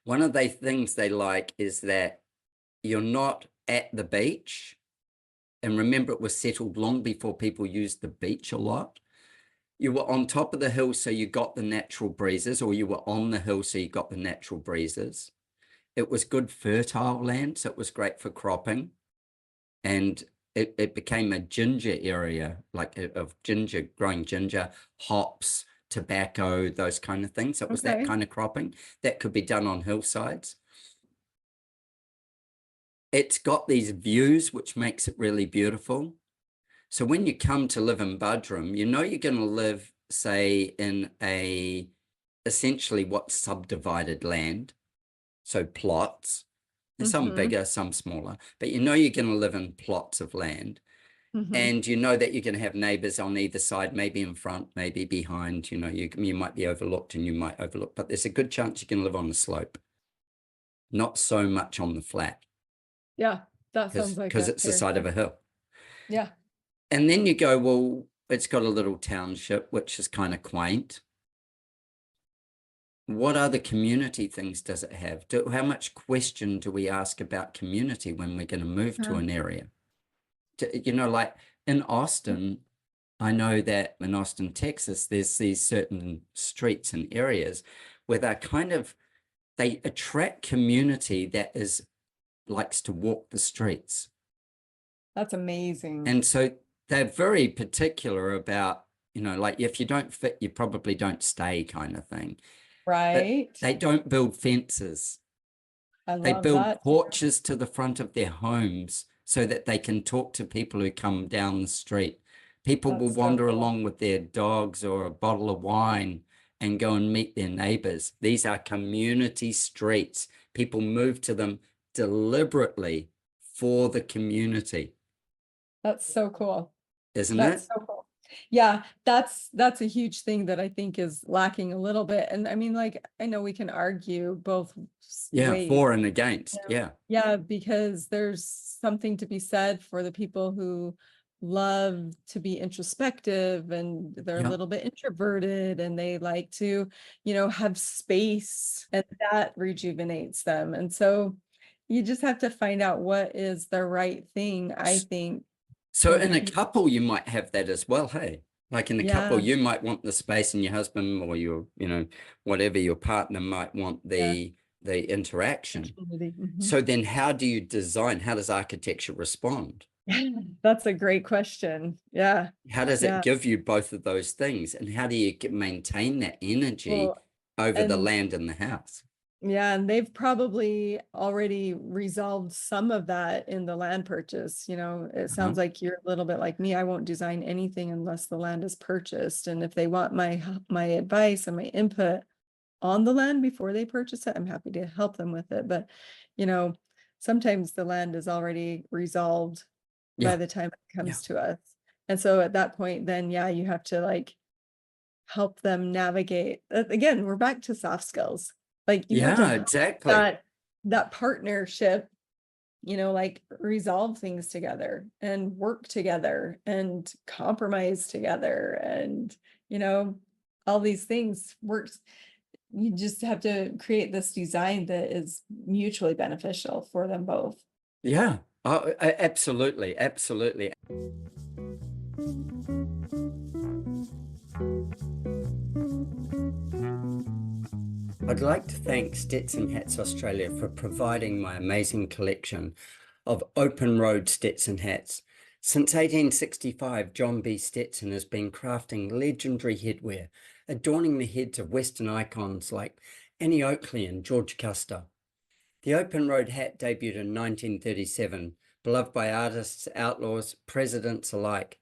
[SPEAKER 1] one of the things they like is that you're not at the beach. And remember, it was settled long before people used the beach a lot. You were on top of the hill, so you got the natural breezes, or you were on the hill, so you got the natural breezes. It was good fertile land, so it was great for cropping. And it became a ginger area, like of ginger, growing ginger, hops, tobacco, those kind of things. So it was that kind of cropping that could be done on hillsides. It's got these views, which makes it really beautiful. So when you come to live in Buderim, you know you're going to live, say, in essentially what's subdivided land. So plots, some bigger, some smaller, but you know you're going to live in plots of land. And you know that you're going to have neighbors on either side, maybe in front, maybe behind. You know, you might be overlooked and you might overlook, but there's a good chance you can live on the slope, not so much on the flat.
[SPEAKER 2] Yeah, that sounds like
[SPEAKER 1] because it's the side of a hill.
[SPEAKER 2] Yeah.
[SPEAKER 1] And then you go, well, it's got a little township, which is kind of quaint. What other community things does it have? How much question do we ask about community when we're going to move to an area? You know, like in Austin, I know that in Austin, Texas, there's these certain streets and areas where they attract community that likes to walk the streets.
[SPEAKER 2] That's amazing.
[SPEAKER 1] And so they're very particular about, you know, like if you don't fit, you probably don't stay kind of thing.
[SPEAKER 2] Right.
[SPEAKER 1] But they don't build fences. They build porches to the front of their homes so that they can talk to people who come down the street. People will wander along with their dogs or a bottle of wine and go and meet their neighbors. These are community streets. People move to them deliberately for the community.
[SPEAKER 2] That's so cool.
[SPEAKER 1] Isn't it?
[SPEAKER 2] That's so cool. Yeah, that's a huge thing that I think is lacking a little bit. And I mean, like, I know we can argue both ways.
[SPEAKER 1] For and against.
[SPEAKER 2] Yeah, because there's something to be said for the people who love to be introspective and they're a little bit introverted and they like to, you know, have space, and that rejuvenates them. And so you just have to find out what is the right thing, I think.
[SPEAKER 1] So in a couple, you might have that as well, hey? Like in a couple, you might want the space, and your husband or your, you know, whatever, your partner might want the interaction. So then how do you design? How does architecture respond?
[SPEAKER 2] That's a great question. Yeah.
[SPEAKER 1] How does it give you both of those things? And how do you maintain that energy over the land and the house?
[SPEAKER 2] Yeah, and they've probably already resolved some of that in the land purchase. You know, it sounds like you're a little bit like me. I won't design anything unless the land is purchased. And if they want my advice and my input on the land before they purchase it, I'm happy to help them with it. But, you know, sometimes the land is already resolved by the time it comes to us. And so at that point, then, you have to like help them navigate. Again, we're back to soft skills. Like you have to
[SPEAKER 1] exactly
[SPEAKER 2] that partnership, you know, like resolve things together and work together and compromise together, and you know, all these things works. You just have to create this design that is mutually beneficial for them both.
[SPEAKER 1] Yeah. Oh, absolutely. Absolutely. I'd like to thank Stetson Hats Australia for providing my amazing collection of open road Stetson hats. Since 1865, John B. Stetson has been crafting legendary headwear, adorning the heads of Western icons like Annie Oakley and George Custer. The open road hat debuted in 1937, beloved by artists, outlaws, presidents alike.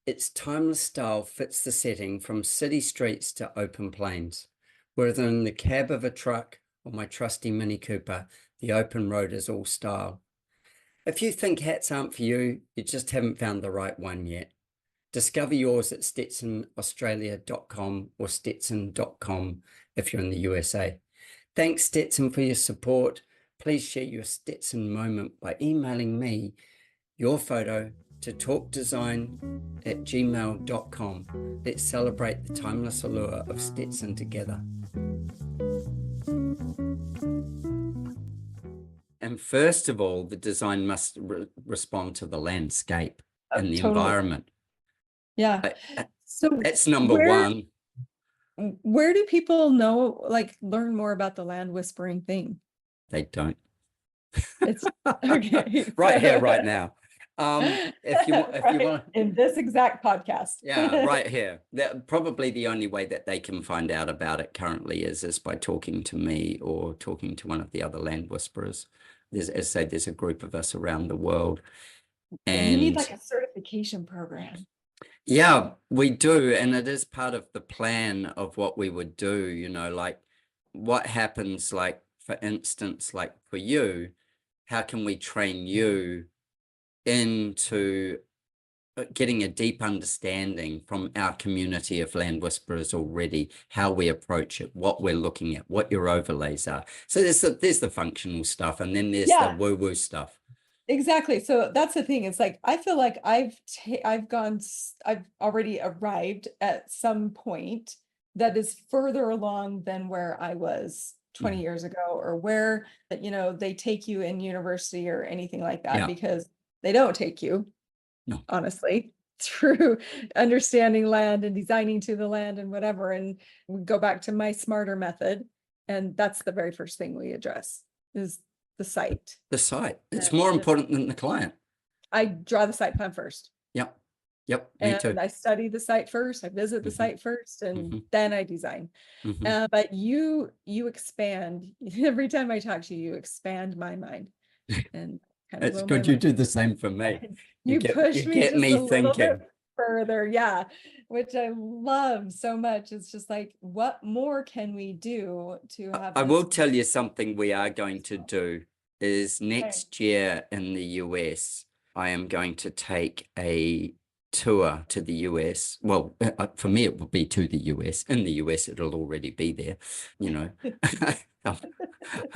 [SPEAKER 1] Its timeless style fits the setting from city streets to open plains. Whether in the cab of a truck or my trusty Mini Cooper, the open road is all style. If you think hats aren't for you, you just haven't found the right one yet. Discover yours at stetsonaustralia.com or stetson.com if you're in the USA. Thanks, Stetson, for your support. Please share your Stetson moment by emailing me your photo to talkdesign@gmail.com. Let's celebrate the timeless allure of Stetson together. And first of all, the design must respond to the landscape and the
[SPEAKER 2] Totally.
[SPEAKER 1] environment.
[SPEAKER 2] Yeah. So
[SPEAKER 1] that's number one.
[SPEAKER 2] Where do people know, like, learn more about the land whispering thing?
[SPEAKER 1] They don't.
[SPEAKER 2] It's okay.
[SPEAKER 1] Right here, right now. If you want
[SPEAKER 2] in this exact podcast.
[SPEAKER 1] Yeah, right here. That probably the only way that they can find out about it currently is by talking to me or talking to one of the other land whisperers. As I say, there's a group of us around the world. And
[SPEAKER 2] you need like a certification program.
[SPEAKER 1] Yeah, we do. And it is part of the plan of what we would do, you know, like what happens, like, for instance, like for you, how can we train you into getting a deep understanding from our community of land whisperers already, how we approach it, what we're looking at, what your overlays are. So there's the functional stuff, and then there's the woo-woo stuff.
[SPEAKER 2] Exactly. So that's the thing. It's like, I feel like I've already arrived at some point that is further along than where I was 20 years ago, or where, you know, they take you in university or anything like that, because they don't take you, honestly, through understanding land and designing to the land and whatever. And we go back to my smarter method. And that's the very first thing we address is the site.
[SPEAKER 1] The site. It's more important than the client.
[SPEAKER 2] I draw the site plan first.
[SPEAKER 1] Yep.
[SPEAKER 2] Me too. I study the site first. I visit the site first, and then I design. But you expand every time I talk to you. You expand my mind, and kind of
[SPEAKER 1] it's good you do the same for me.
[SPEAKER 2] You push me
[SPEAKER 1] get me thinking
[SPEAKER 2] further, which I love so much. It's just like, what more can we do to have?
[SPEAKER 1] I will tell you something we are going to do is next year in the US. I am going to take a tour to the US. Well, for me, it will be to the US. In the US, it'll already be there, you know. I'm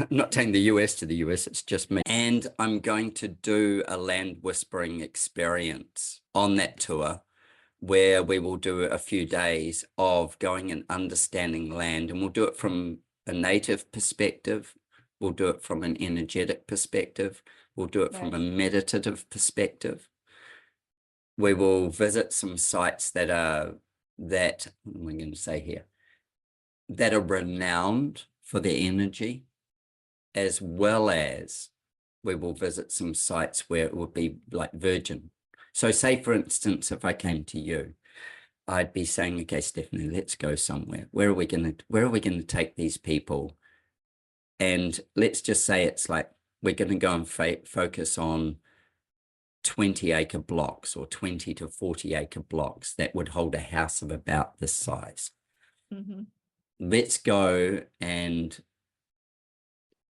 [SPEAKER 1] not taking the US to the US, it's just me. And I'm going to do a land whispering experience on that tour, where we will do a few days of going and understanding land. And we'll do it from a native perspective. We'll do it from an energetic perspective. We'll do it from a meditative perspective. We will visit some sites that are, what am I going to say here? That are renowned for their energy, as well as we will visit some sites where it would be like virgin. So say, for instance, if I came to you, I'd be saying, okay, Stephanie, let's go somewhere. Where are we going to take these people? And let's just say it's like, we're going to go and focus on 20-acre blocks or 20 to 40-acre blocks that would hold a house of about this size. Let's go and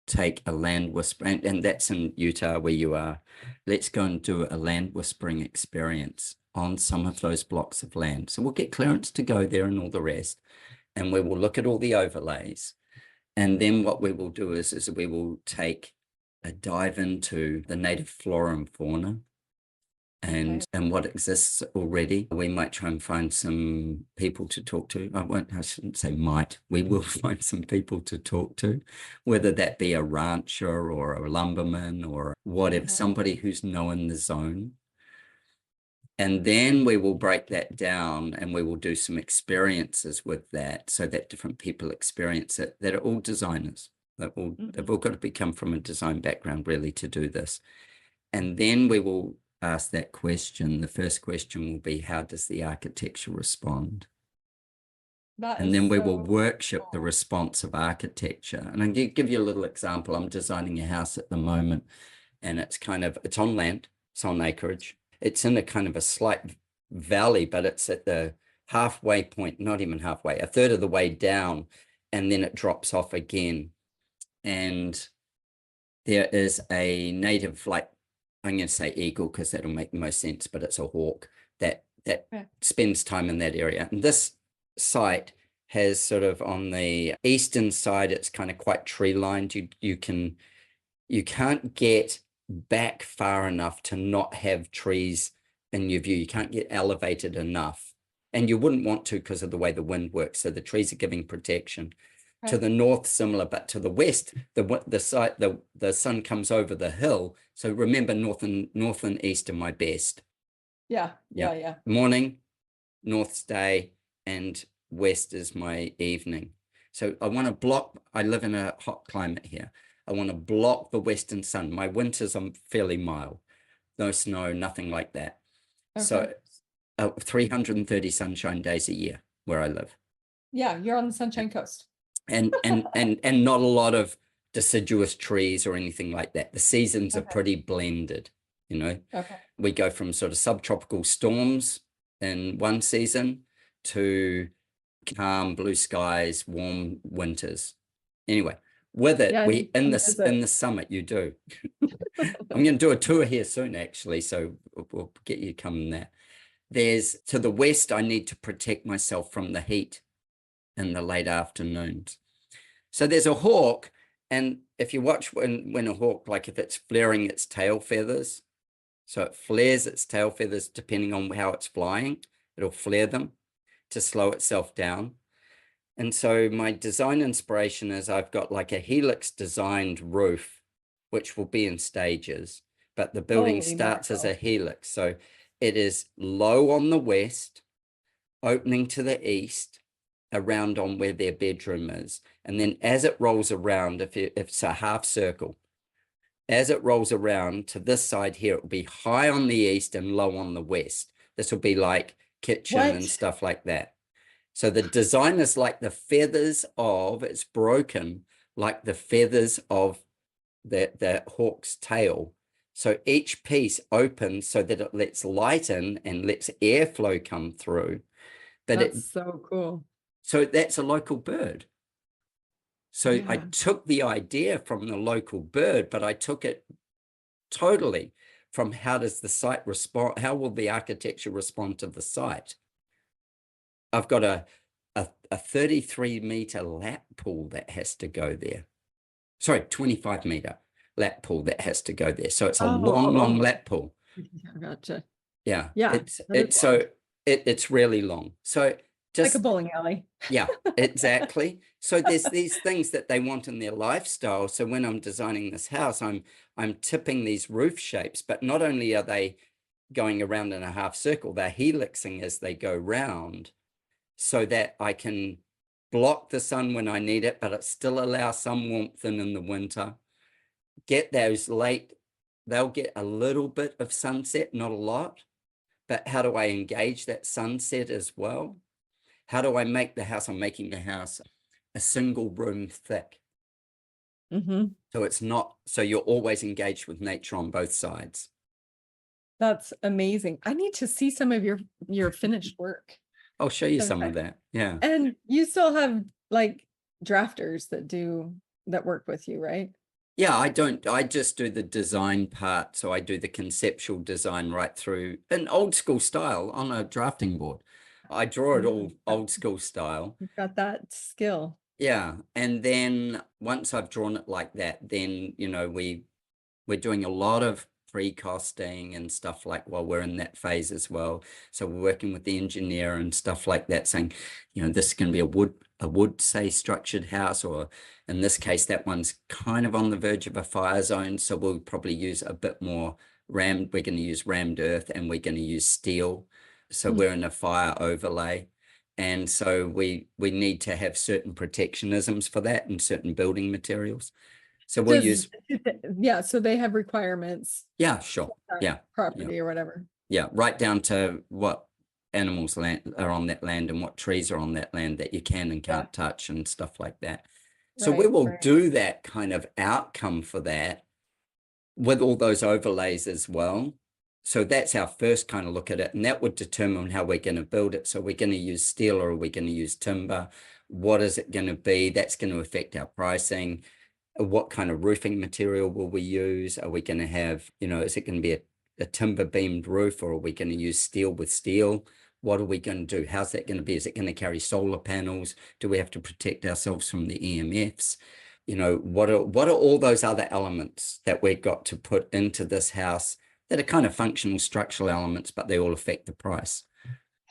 [SPEAKER 1] take a land whispering, and that's in Utah where you are. Let's go and do a land whispering experience on some of those blocks of land. So we'll get clearance to go there and all the rest, and we will look at all the overlays. And then what we will do is we will take a dive into the native flora and fauna and what exists already. We might try and find some people to talk to. I shouldn't say might. We will find some people to talk to, whether that be a rancher or a lumberman or whatever, somebody who's known the zone. And then we will break that down and we will do some experiences with that so that different people experience it, that are all designers. They've all got to come from a design background really to do this. And then we will ask that question. The first question will be, how does the architecture respond? And then we will workshop the response of architecture. And I'll give you a little example. I'm designing a house at the moment, and it's on land, it's on acreage. It's in a kind of a slight valley, but it's at the halfway point, not even halfway, a third of the way down, and then it drops off again. And there is a native, like, I'm going to say eagle because that'll make the most sense, but it's a hawk that spends time in that area. And this site has sort of on the eastern side, it's kind of quite tree lined. You can't get back far enough to not have trees in your view. You can't get elevated enough, and you wouldn't want to because of the way the wind works. So the trees are giving protection. To the north, similar, but to the west, the sun comes over the hill. So remember, north and east are my best.
[SPEAKER 2] Yeah.
[SPEAKER 1] Morning, north's day, and west is my evening. So I want to block. I live in a hot climate here. I want to block the western sun. My winters are fairly mild, no snow, nothing like that. So 330 sunshine days a year where I live.
[SPEAKER 2] Yeah, you're on the Sunshine Coast.
[SPEAKER 1] And not a lot of deciduous trees or anything like that. The seasons are pretty blended, you know. We go from sort of subtropical storms in one season to calm blue skies, warm winters. Anyway, with it, in the summit, you do. I'm going to do a tour here soon, actually, so we'll get you coming there. There's to the west, I need to protect myself from the heat in the late afternoons. So there's a hawk, and if you watch when a hawk, like if it's flaring its tail feathers, so it flares its tail feathers depending on how it's flying, it'll flare them to slow itself down. And so my design inspiration is I've got like a helix designed roof, which will be in stages, but the building starts as a helix. So it is low on the west, opening to the east, around on where their bedroom is. And then as it rolls around, if it's a half circle, as it rolls around to this side here, it will be high on the east and low on the west. This will be like kitchen and stuff like that. So the design is like the feathers of, it's broken like the feathers of the hawk's tail. So each piece opens so that it lets light in and lets airflow come through. But
[SPEAKER 2] that's so cool.
[SPEAKER 1] So that's a local bird. So I took the idea from the local bird, but I took it totally from how does the site respond? How will the architecture respond to the site? I've got a 33-meter lap pool that has to go there. Sorry, 25-meter lap pool that has to go there. So it's a long lap pool.
[SPEAKER 2] Gotcha.
[SPEAKER 1] Yeah. It's really long. So just
[SPEAKER 2] like a bowling alley.
[SPEAKER 1] Yeah, exactly. So there's these things that they want in their lifestyle. So when I'm designing this house, I'm tipping these roof shapes, but not only are they going around in a half circle, they're helixing as they go round so that I can block the sun when I need it, but it still allows some warmth in the winter. Get those they'll get a little bit of sunset, not a lot, but how do I engage that sunset as well? How do I make the house? I'm making the house a single room thick. So it's not, so you're always engaged with nature on both sides.
[SPEAKER 2] That's amazing. I need to see some of your finished work.
[SPEAKER 1] I'll show you some of that. Yeah.
[SPEAKER 2] And you still have like drafters that work with you, right?
[SPEAKER 1] Yeah, I just do the design part. So I do the conceptual design right through in old school style on a drafting board. I draw it all old school style.
[SPEAKER 2] You've got that skill.
[SPEAKER 1] Yeah. And then once I've drawn it like that, then, you know, we're doing a lot of pre-costing and stuff like, well, we're in that phase as well. So we're working with the engineer and stuff like that, saying, you know, this is going to be a wood, say, structured house, or in this case, that one's kind of on the verge of a fire zone. So we'll probably use a bit more we're going to use rammed earth, and we're going to use steel. So we're in a fire overlay. And so we need to have certain protectionisms for that and certain building materials. So we'll use.
[SPEAKER 2] Yeah, so they have requirements.
[SPEAKER 1] Yeah, sure. Yeah.
[SPEAKER 2] Property or whatever.
[SPEAKER 1] Yeah, right down to what animals are on that land and what trees are on that land that you can and can't touch and stuff like that. So we will do that kind of outcome for that with all those overlays as well. So that's our first kind of look at it, and that would determine how we're going to build it. So we're going to use steel, or are we going to use timber? What is it going to be? That's going to affect our pricing. What kind of roofing material will we use? Are we going to have, you know, is it going to be a timber beamed roof, or are we going to use steel with steel? What are we going to do? How's that going to be? Is it going to carry solar panels? Do we have to protect ourselves from the EMFs? You know, what are all those other elements that we've got to put into this house that are kind of functional structural elements, but they all affect the price?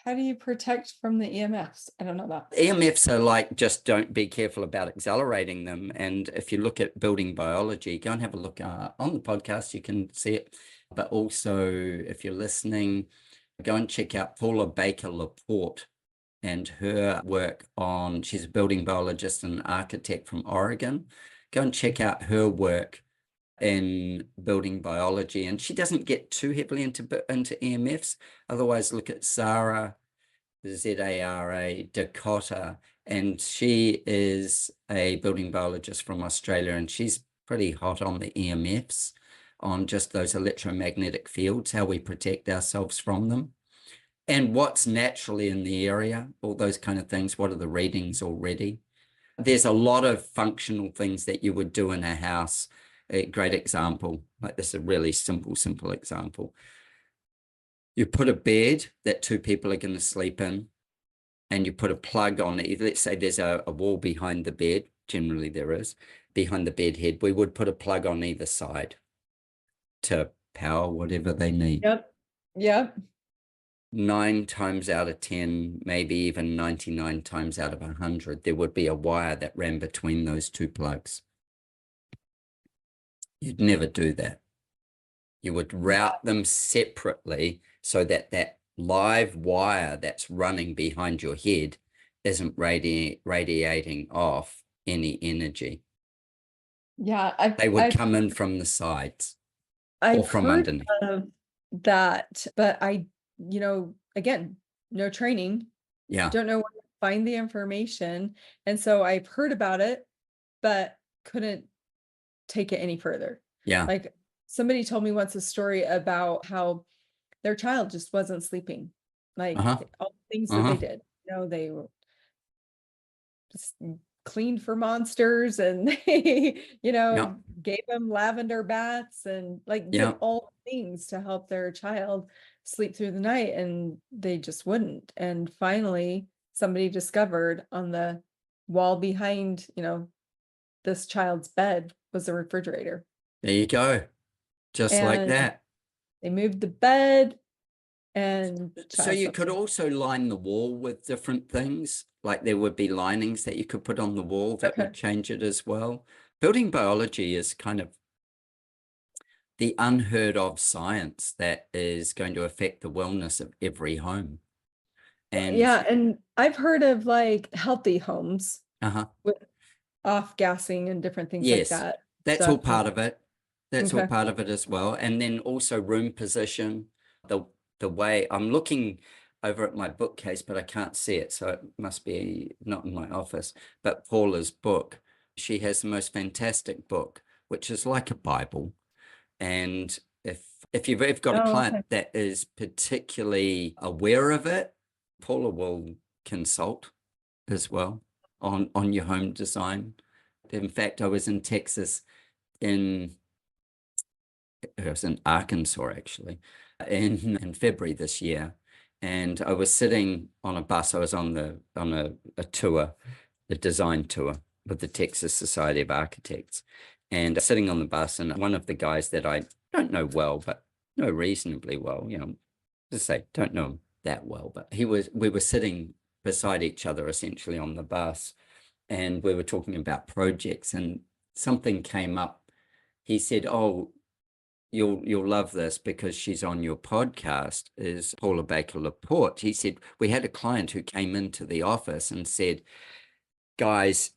[SPEAKER 2] How do you protect from the EMFs? I don't know that.
[SPEAKER 1] EMFs are like, just don't be careful about accelerating them. And if you look at building biology, go and have a look on the podcast, you can see it. But also, if you're listening, go and check out Paula Baker-Laporte and her work on, she's a building biologist and architect from Oregon. Go and check out her work in building biology, and she doesn't get too heavily into EMFs. Otherwise, look at Zara, Zara Dakota, and she is a building biologist from Australia, and she's pretty hot on the EMFs, on just those electromagnetic fields, how we protect ourselves from them, and what's naturally in the area, all those kind of things. What are the readings already? There's a lot of functional things that you would do in a house. A great example, like this is a really simple example. You put a bed that two people are going to sleep in, and you put a plug on it. Let's say there's a wall behind the bed. Generally there is. Behind the bed head, we would put a plug on either side to power whatever they need.
[SPEAKER 2] Yep.
[SPEAKER 1] 9 times out of 10, maybe even 99 times out of 100, there would be a wire that ran between those two plugs. You'd never do that. You would route them separately so that that live wire that's running behind your head isn't radiating off any energy.
[SPEAKER 2] Yeah,
[SPEAKER 1] they would come in from the sides or from underneath.
[SPEAKER 2] Of that, but again, no training.
[SPEAKER 1] Yeah.
[SPEAKER 2] Don't know where to find the information. And so I've heard about it, but couldn't take it any further.
[SPEAKER 1] Yeah.
[SPEAKER 2] Like somebody told me once a story about how their child just wasn't sleeping. Like all the things that they did. They were just cleaned for monsters, and they, gave them lavender baths and did all things to help their child sleep through the night, and they just wouldn't. And finally somebody discovered on the wall behind, this child's bed was a refrigerator.
[SPEAKER 1] There you go. Just like that.
[SPEAKER 2] They moved the bed, and
[SPEAKER 1] so you could also line the wall with different things. Like there would be linings that you could put on the wall that would change it as well. Building biology is kind of the unheard of science that is going to affect the wellness of every home. And
[SPEAKER 2] and I've heard of healthy homes with off gassing and different things like that.
[SPEAKER 1] That's all part of it. That's all part of it as well. And then also room position, the way I'm looking over at my bookcase, but I can't see it. So it must be not in my office, but Paula's book. She has the most fantastic book, which is like a Bible. And if you've ever got a client that is particularly aware of it, Paula will consult as well on your home design. In fact, I was in Texas I was in Arkansas actually in February this year, and I was sitting on a bus. I was on a tour, a design tour with the Texas Society of Architects, and sitting on the bus, and one of the guys that I don't know well, but know reasonably well, just say, don't know him that well, but we were sitting beside each other essentially on the bus, and we were talking about projects, and something came up. He said, oh, you'll love this because she's on your podcast, is Paula Baker Laporte. He said, we had a client who came into the office and said, guys,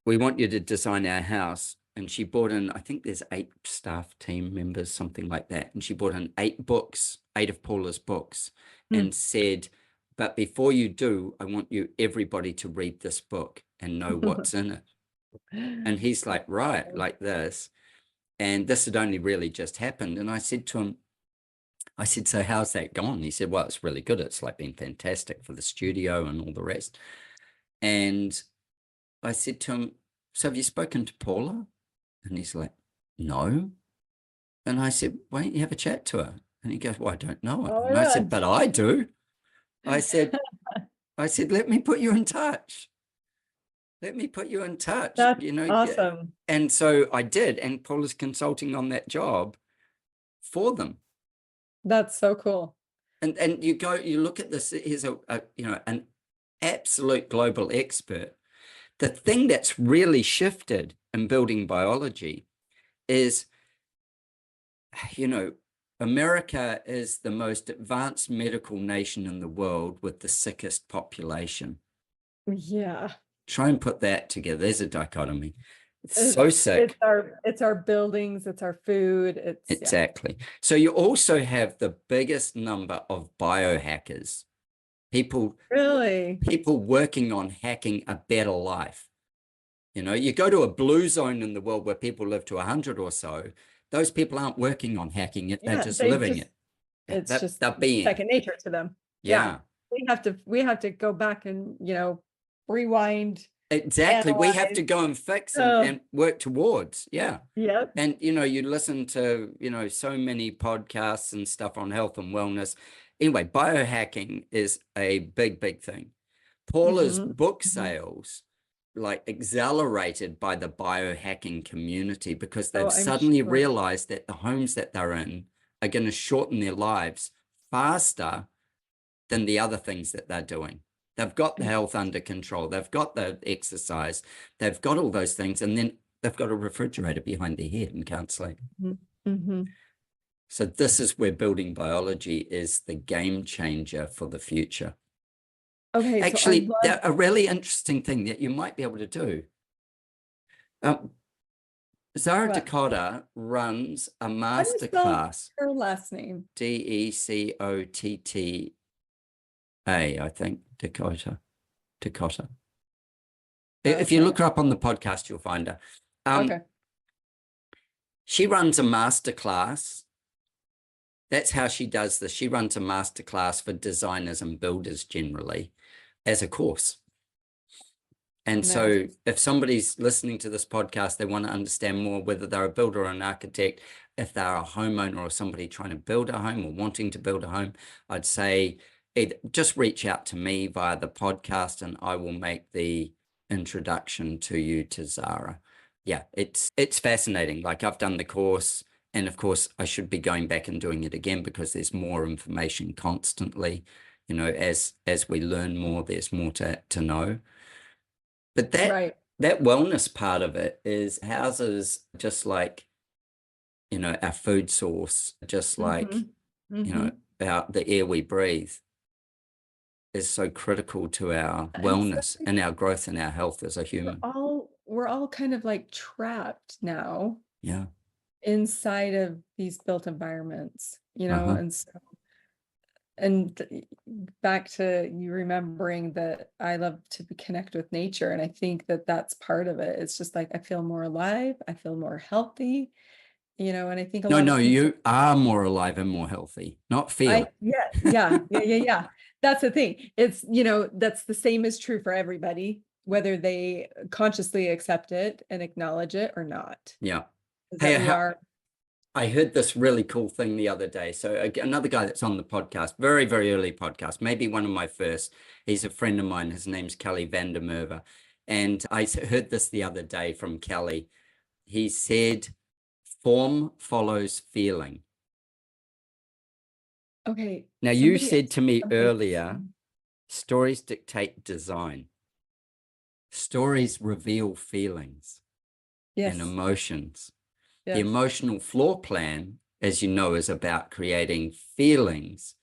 [SPEAKER 1] we want you to design our house. And she brought in, I think there's 8 staff team members, something like that. And she brought in 8 books, 8 of Paula's books, and said, but before you do, I want everybody to read this book and know what's in it. And he's like, right, like this. And this had only really just happened. And I said to him, so how's that gone? He said, well, it's really good. It's like been fantastic for the studio and all the rest. And I said to him, so have you spoken to Paula? And he's like, no. And I said, why don't you have a chat to her? And he goes, well, I don't know her. And I said, but I do. I said, let me put you in touch. Let me put you in touch.
[SPEAKER 2] That's awesome.
[SPEAKER 1] And so I did. And Paula's consulting on that job for them.
[SPEAKER 2] That's so cool.
[SPEAKER 1] And you look at this, here's an absolute global expert. The thing that's really shifted in building biology is, America is the most advanced medical nation in the world with the sickest population.
[SPEAKER 2] Yeah.
[SPEAKER 1] Try and put that together. There's a dichotomy. It's so sick.
[SPEAKER 2] It's our buildings, it's our food.
[SPEAKER 1] Exactly. Yeah. So you also have the biggest number of biohackers. People working on hacking a better life. You go to a blue zone in the world where people live to 100 or so. Those people aren't working on hacking it; they're just living it.
[SPEAKER 2] It's just second nature to them.
[SPEAKER 1] Yeah.
[SPEAKER 2] We have to go back and rewind.
[SPEAKER 1] Exactly.
[SPEAKER 2] Analyze.
[SPEAKER 1] We have to go and fix and work towards. Yeah.
[SPEAKER 2] Yeah.
[SPEAKER 1] And you listen to so many podcasts and stuff on health and wellness. Anyway, biohacking is a big thing. Paula's book sales accelerated by the biohacking community because they've suddenly realized that the homes that they're in are going to shorten their lives faster than the other things that they're doing. They've got the health under control. They've got the exercise. They've got all those things. And then they've got a refrigerator behind their head and can't sleep. So this is where building biology is the game changer for the future.
[SPEAKER 2] Okay.
[SPEAKER 1] Actually, a really interesting thing that you might be able to do. Zara Dakota runs a masterclass.
[SPEAKER 2] Her last name.
[SPEAKER 1] Decotta, I think. Dakota. If you look her up on the podcast, you'll find her.
[SPEAKER 2] Okay.
[SPEAKER 1] She runs a masterclass. That's how she does this. She runs a masterclass for designers and builders generally as a course. And so if somebody's listening to this podcast, they want to understand more, whether they're a builder or an architect, if they're a homeowner or somebody trying to build a home or wanting to build a home, I'd say just reach out to me via the podcast and I will make the introduction to you to Zara. Yeah, it's fascinating. I've done the course. And of course, I should be going back and doing it again because there's more information constantly. As we learn more, there's more to know. But that wellness part of it is houses just like, our food source, just like, about the air we breathe is so critical to our wellness and our growth and our health as a human.
[SPEAKER 2] We're all kind of trapped now.
[SPEAKER 1] Yeah.
[SPEAKER 2] Inside of these built environments, and so, and back to you remembering that I love to connect with nature. And I think that that's part of it. It's just I feel more alive. I feel more healthy, and I think
[SPEAKER 1] you are more alive and more healthy, not feel.
[SPEAKER 2] Yeah. That's the thing. It's, that's the same is true for everybody, whether they consciously accept it and acknowledge it or not.
[SPEAKER 1] Yeah. Hey, I heard this really cool thing the other day. So another guy that's on the podcast, very, very early podcast, maybe one of my first. He's a friend of mine. His name's Kelly Vandermerve. And I heard this the other day from Kelly. He said, Form follows feeling.
[SPEAKER 2] Okay.
[SPEAKER 1] Now, you
[SPEAKER 2] Somebody
[SPEAKER 1] said to me
[SPEAKER 2] something-
[SPEAKER 1] earlier, stories dictate design. Stories reveal feelings and
[SPEAKER 2] Yes.
[SPEAKER 1] emotions. The
[SPEAKER 2] Yes.
[SPEAKER 1] emotional floor plan, as you know, is about creating feelings.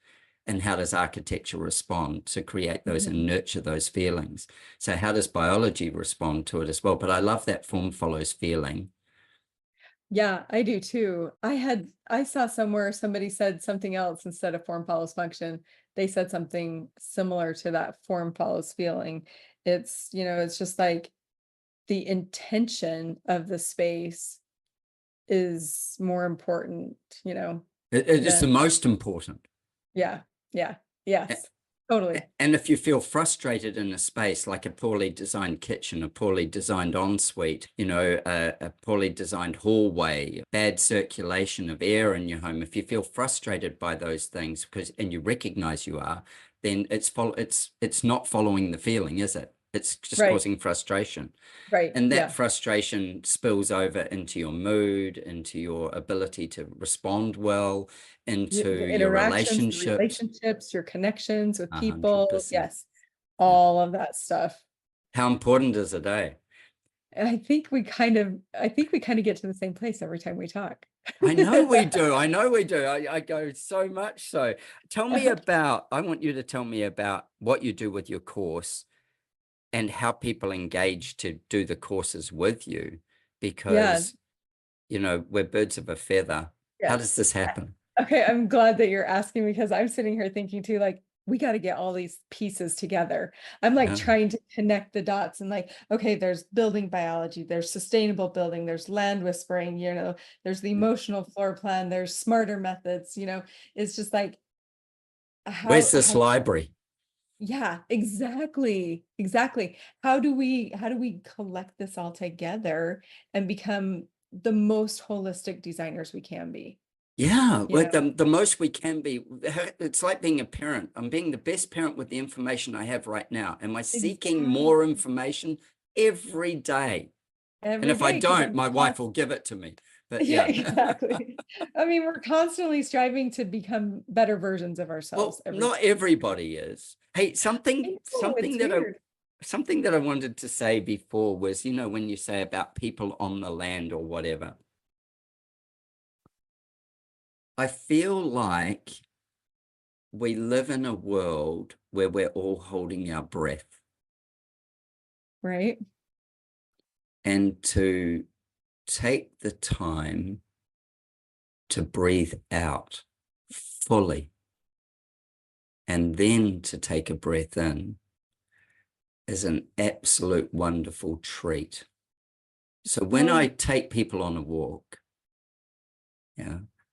[SPEAKER 1] And how does architecture respond to create those and nurture those feelings? So how does biology respond to it as well? But I love that form follows feeling.
[SPEAKER 2] Yeah, I do too. I saw somewhere somebody said something else instead of form follows function. They said something similar to that, form follows feeling. It's, it's just like the intention of the space is more important,
[SPEAKER 1] It is the
[SPEAKER 2] than,
[SPEAKER 1] most important.
[SPEAKER 2] yeah, yes, totally.
[SPEAKER 1] And if you feel frustrated in a space like a poorly designed kitchen, a poorly designed ensuite, a poorly designed hallway, bad circulation of air in your home, if you feel frustrated by those things and you recognize you are, then it's not following the feeling, is it? It's just
[SPEAKER 2] Right,
[SPEAKER 1] causing frustration.
[SPEAKER 2] right,
[SPEAKER 1] And that
[SPEAKER 2] yeah.
[SPEAKER 1] frustration spills over into your mood, into your ability to respond well, into
[SPEAKER 2] Your
[SPEAKER 1] your
[SPEAKER 2] interactions,
[SPEAKER 1] relationships.
[SPEAKER 2] your connections with people,
[SPEAKER 1] 100%.
[SPEAKER 2] yes,
[SPEAKER 1] Yeah.
[SPEAKER 2] all of that stuff.
[SPEAKER 1] How important is it, eh?
[SPEAKER 2] And I think we kind of get to the same place every time we talk.
[SPEAKER 1] I know we do. I know we do. I go so much so. I want you to tell me about what you do with your course and how people engage to do the courses with you,
[SPEAKER 2] Yeah,
[SPEAKER 1] because, we're birds of a feather. How does
[SPEAKER 2] yes.
[SPEAKER 1] this happen?
[SPEAKER 2] Okay, I'm glad that you're asking because I'm sitting here thinking too, like, we got to get all these pieces together. I'm like
[SPEAKER 1] Yeah.
[SPEAKER 2] trying to connect the dots and like, okay, there's building biology, there's sustainable building, there's land whispering, there's the emotional floor plan, there's smarter methods, it's just like
[SPEAKER 1] Where's
[SPEAKER 2] how,
[SPEAKER 1] this library?
[SPEAKER 2] yeah, exactly. How do we collect this all together and become the most holistic designers we can be?
[SPEAKER 1] Yeah,
[SPEAKER 2] You
[SPEAKER 1] well,
[SPEAKER 2] know,
[SPEAKER 1] the most we can be. It's like being a parent. I'm being the best parent with the information I have right now. Am I seeking more
[SPEAKER 2] exactly.
[SPEAKER 1] information every day? And
[SPEAKER 2] Every
[SPEAKER 1] if I
[SPEAKER 2] day, because
[SPEAKER 1] don't, my wife will give it to me. But
[SPEAKER 2] yeah,
[SPEAKER 1] yeah.
[SPEAKER 2] exactly. I mean, we're constantly striving to become better versions of
[SPEAKER 1] Well,
[SPEAKER 2] ourselves every
[SPEAKER 1] not
[SPEAKER 2] day.
[SPEAKER 1] everybody is. Hey,
[SPEAKER 2] I know, it's weird.
[SPEAKER 1] something that I wanted to say before was, when you say about people on the land or whatever, I feel like we live in a world where we're all holding our breath,
[SPEAKER 2] Right?
[SPEAKER 1] and to take the time to breathe out fully and then to take a breath in is an absolute wonderful treat. So when I take people on a walk,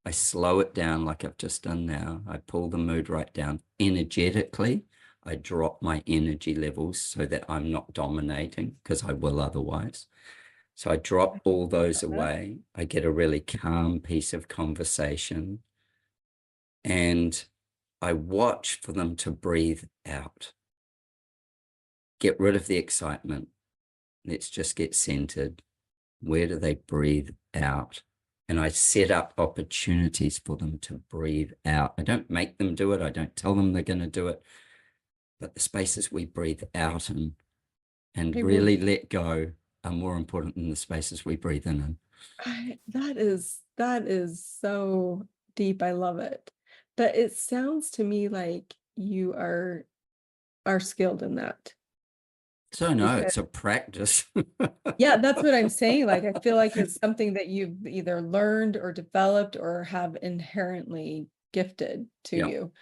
[SPEAKER 1] I slow it down like I've just done now. I pull the mood right down energetically. I drop my energy levels so that I'm not dominating, because I will otherwise. So I drop all those away. I get a really calm piece of conversation, and I watch for them to breathe out. Get rid of the excitement. Let's just get centered. Where do they breathe out? And I set up opportunities for them to breathe out. I don't make them do it. I don't tell them they're going to do it. But the spaces we breathe out in and
[SPEAKER 2] I
[SPEAKER 1] really
[SPEAKER 2] really,
[SPEAKER 1] let go are more important than the spaces we breathe in.
[SPEAKER 2] that is so deep. I love it. But it sounds to me like you are skilled in that.
[SPEAKER 1] So no,
[SPEAKER 2] Because
[SPEAKER 1] it's a practice.
[SPEAKER 2] yeah, that's what I'm saying. Like, I feel like it's something that you've either learned or developed or have inherently gifted to
[SPEAKER 1] Yeah.
[SPEAKER 2] you.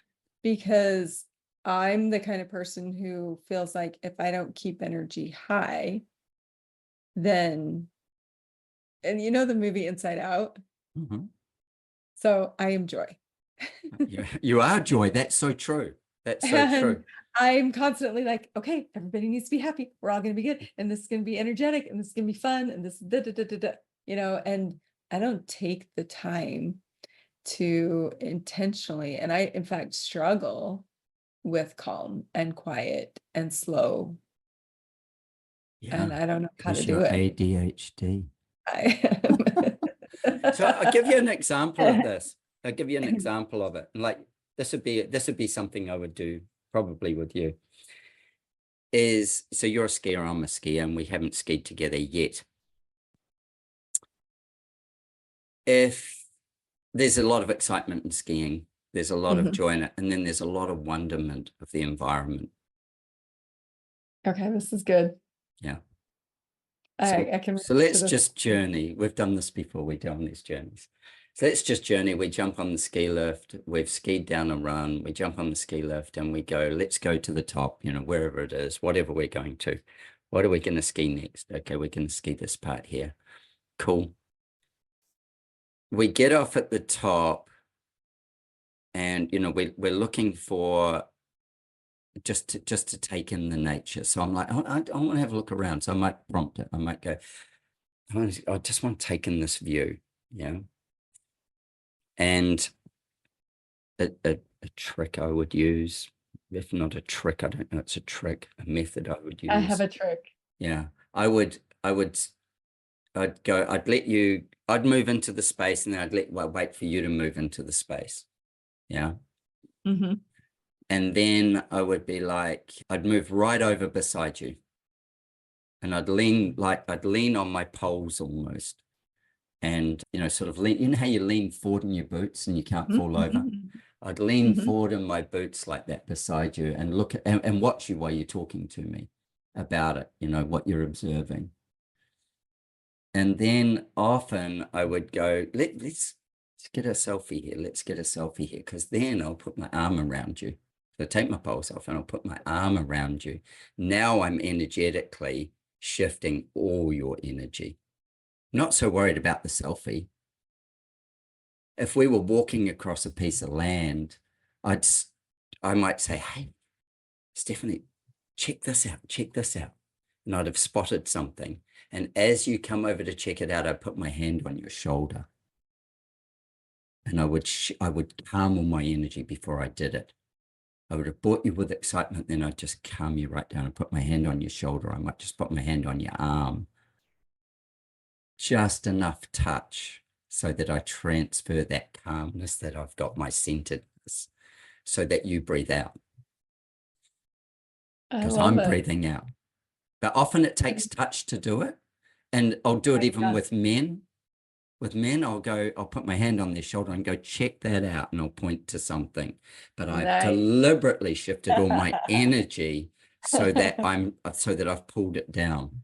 [SPEAKER 2] Because I'm the kind of person who feels like if I don't keep energy high, then, and the movie Inside Out.
[SPEAKER 1] Mhm.
[SPEAKER 2] So I am joy.
[SPEAKER 1] You are joy. That's so true. That's so
[SPEAKER 2] And
[SPEAKER 1] true.
[SPEAKER 2] I'm constantly like, okay, everybody needs to be happy. We're all going to be good. And this is going to be energetic and this is going to be fun. And this, da, da, da, da, da, and I don't take the time to intentionally, and I, in fact, struggle with calm and quiet and slow.
[SPEAKER 1] Yeah,
[SPEAKER 2] And I don't know how to
[SPEAKER 1] because
[SPEAKER 2] do
[SPEAKER 1] you're
[SPEAKER 2] it.
[SPEAKER 1] ADHD.
[SPEAKER 2] I am.
[SPEAKER 1] So I'll give you an example of this. I'll give you an example of it. Like this would be something I would do probably with you. So you're a skier, I'm a skier, and we haven't skied together yet. If there's a lot of excitement in skiing, there's a lot of joy in it, and then there's a lot of wonderment of the environment.
[SPEAKER 2] Okay, this is good.
[SPEAKER 1] Yeah.
[SPEAKER 2] I can.
[SPEAKER 1] So let's just journey. We've done this before. We go on these journeys. So let's just journey. We jump on the ski lift. We've skied down a run. We jump on the ski lift and we go, let's go to the top, wherever it is, whatever we're going to. What are we going to ski next? Okay, we're going to ski this part here. Cool. We get off at the top and, we're looking for just to take in the nature. So I'm like, I want to have a look around. So I might prompt it. I might go, I just want to take in this view. Yeah. And a trick I would use, if not a trick, I don't know, it's a trick, a method I would use.
[SPEAKER 2] I have a trick.
[SPEAKER 1] Yeah. I'd move into the space and then I'd wait for you to move into the space. Yeah.
[SPEAKER 2] Mm-hmm.
[SPEAKER 1] And then I would be like, I'd move right over beside you. And I'd lean on my poles almost. And, sort of lean, how you lean forward in your boots and you can't fall over. I'd lean forward in my boots like that beside you and look at, and watch you while you're talking to me about it, what you're observing. And then often I would go, let's get a selfie here. Let's get a selfie here. Because then I'll put my arm around you. So take my poles off and I'll put my arm around you. Now I'm energetically shifting all your energy. Not so worried about the selfie. If we were walking across a piece of land, I might say, hey, Stefani, check this out, check this out. And I'd have spotted something. And as you come over to check it out, I'd put my hand on your shoulder. And I would calm all my energy before I did it. I would have brought you with excitement, then I'd just calm you right down and put my hand on your shoulder. I might just put my hand on your arm. Just enough touch so that I transfer that calmness that I've got, my centeredness, so that you breathe out. Because I'm breathing out. But often it takes touch to do it. And I'll do it even with men. With men, I'll put my hand on their shoulder and go, check that out. And I'll point to something. But I've deliberately shifted all my energy so that I've pulled it down.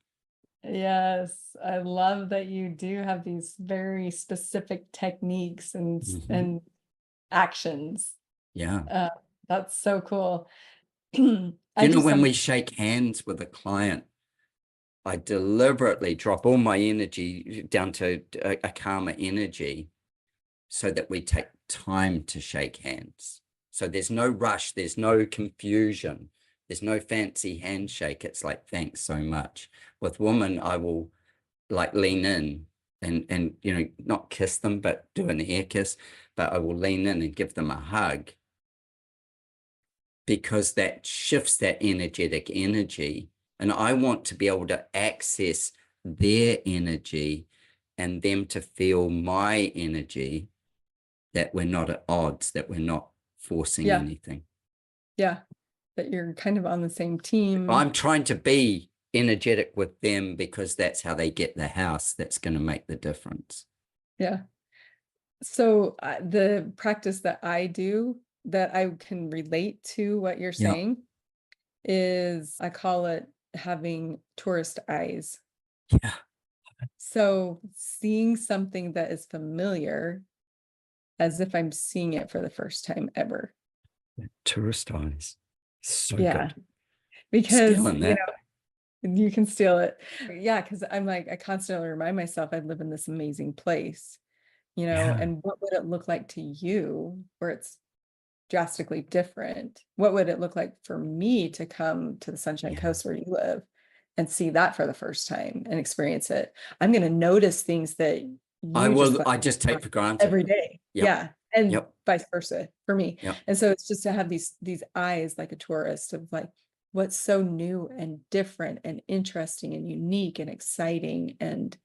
[SPEAKER 2] Yes, I love that you do have these very specific techniques and actions.
[SPEAKER 1] Yeah.
[SPEAKER 2] That's so cool.
[SPEAKER 1] When we shake hands with a client, I deliberately drop all my energy down to a calmer energy so that we take time to shake hands. So there's no rush, there's no confusion, there's no fancy handshake. It's like, thanks so much. With women, I will like lean in and not kiss them, but do an air kiss, but I will lean in and give them a hug because that shifts that energetic energy. And I want to be able to access their energy and them to feel my energy, that we're not at odds, that we're not forcing anything.
[SPEAKER 2] Yeah, that you're kind of on the same team.
[SPEAKER 1] I'm trying to be energetic with them because that's how they get the house. That's going to make the difference.
[SPEAKER 2] Yeah. So the practice that I do that I can relate to what you're saying is, I call it having tourist eyes.
[SPEAKER 1] Yeah.
[SPEAKER 2] So seeing something that is familiar as if I'm seeing it for the first time ever.
[SPEAKER 1] Tourist eyes. So good.
[SPEAKER 2] Because you can steal it. Yeah, because I'm like, I constantly remind myself I live in this amazing place, and what would it look like to you where it's drastically different? What would it look like for me to come to the Sunshine Coast where you live and see that for the first time and experience it? I'm going to notice things that
[SPEAKER 1] I just take for granted
[SPEAKER 2] every day. Yeah. And vice versa for me. And so it's just to have these eyes like a tourist of like, what's so new and different and interesting and unique and exciting and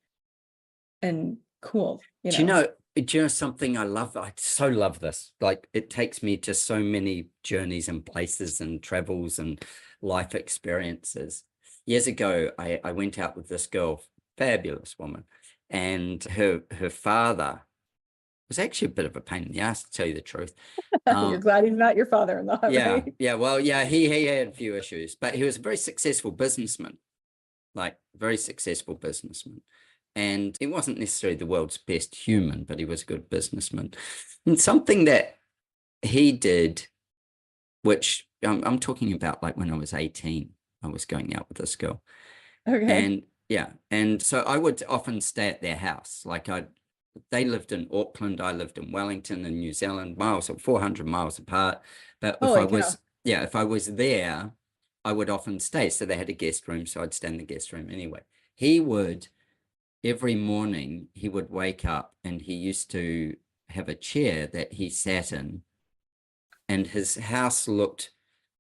[SPEAKER 2] cool, you
[SPEAKER 1] Do
[SPEAKER 2] know.
[SPEAKER 1] you know something I love? I so love this. Like, it takes me to so many journeys and places and travels and life experiences. Years ago, I went out with this girl, fabulous woman, and her father was actually a bit of a pain in the ass, to tell you the truth.
[SPEAKER 2] You're glad he's not your father-in-law,
[SPEAKER 1] Yeah,
[SPEAKER 2] right?
[SPEAKER 1] yeah. Well, yeah, he had a few issues, but he was a very successful businessman, like very successful businessman. And he wasn't necessarily the world's best human, but he was a good businessman. And something that he did, which I'm talking about like when I was 18, I was going out with this girl.
[SPEAKER 2] Okay.
[SPEAKER 1] And yeah, and so I would often stay at their house. Like, they lived in Auckland, I lived in Wellington in New Zealand, miles, 400 miles apart. But
[SPEAKER 2] Holy cow.
[SPEAKER 1] if I was there, I would often stay. So they had a guest room, so I'd stay in the guest room anyway. He would, every morning, he would wake up and he used to have a chair that he sat in, and his house looked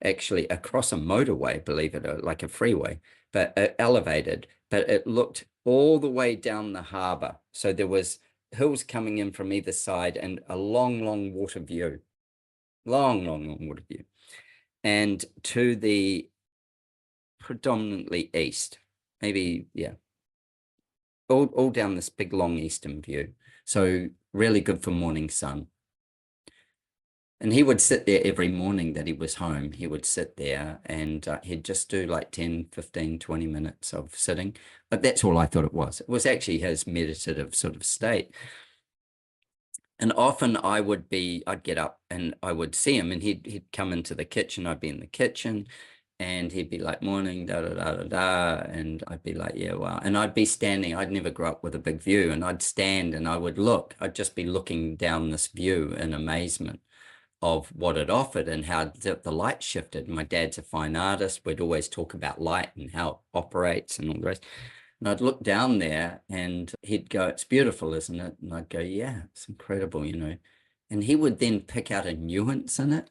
[SPEAKER 1] actually across a motorway, believe it or like a freeway, but elevated, but it looked all the way down the harbor. So there was hills coming in from either side and a long, long water view, long, long, long water view. And to the predominantly east, maybe, yeah, all down this big, long eastern view. So really good for morning sun. And he would sit there every morning that he was home. He would sit there and he'd just do like 10, 15, 20 minutes of sitting. But that's all I thought it was. It was actually his meditative sort of state. And often I'd get up and I would see him, and he'd come into the kitchen. I'd be in the kitchen and he'd be like, morning, da, da, da, da, da. And I'd be like, yeah, wow. And I'd be standing. I'd never grow up with a big view, and I'd stand and I would look. I'd just be looking down this view in amazement of what it offered and how the light shifted. My dad's a fine artist. We'd always talk about light and how it operates and all the rest. And I'd look down there and he'd go, it's beautiful, isn't it? And I'd go, yeah, it's incredible, you know. And he would then pick out a nuance in it,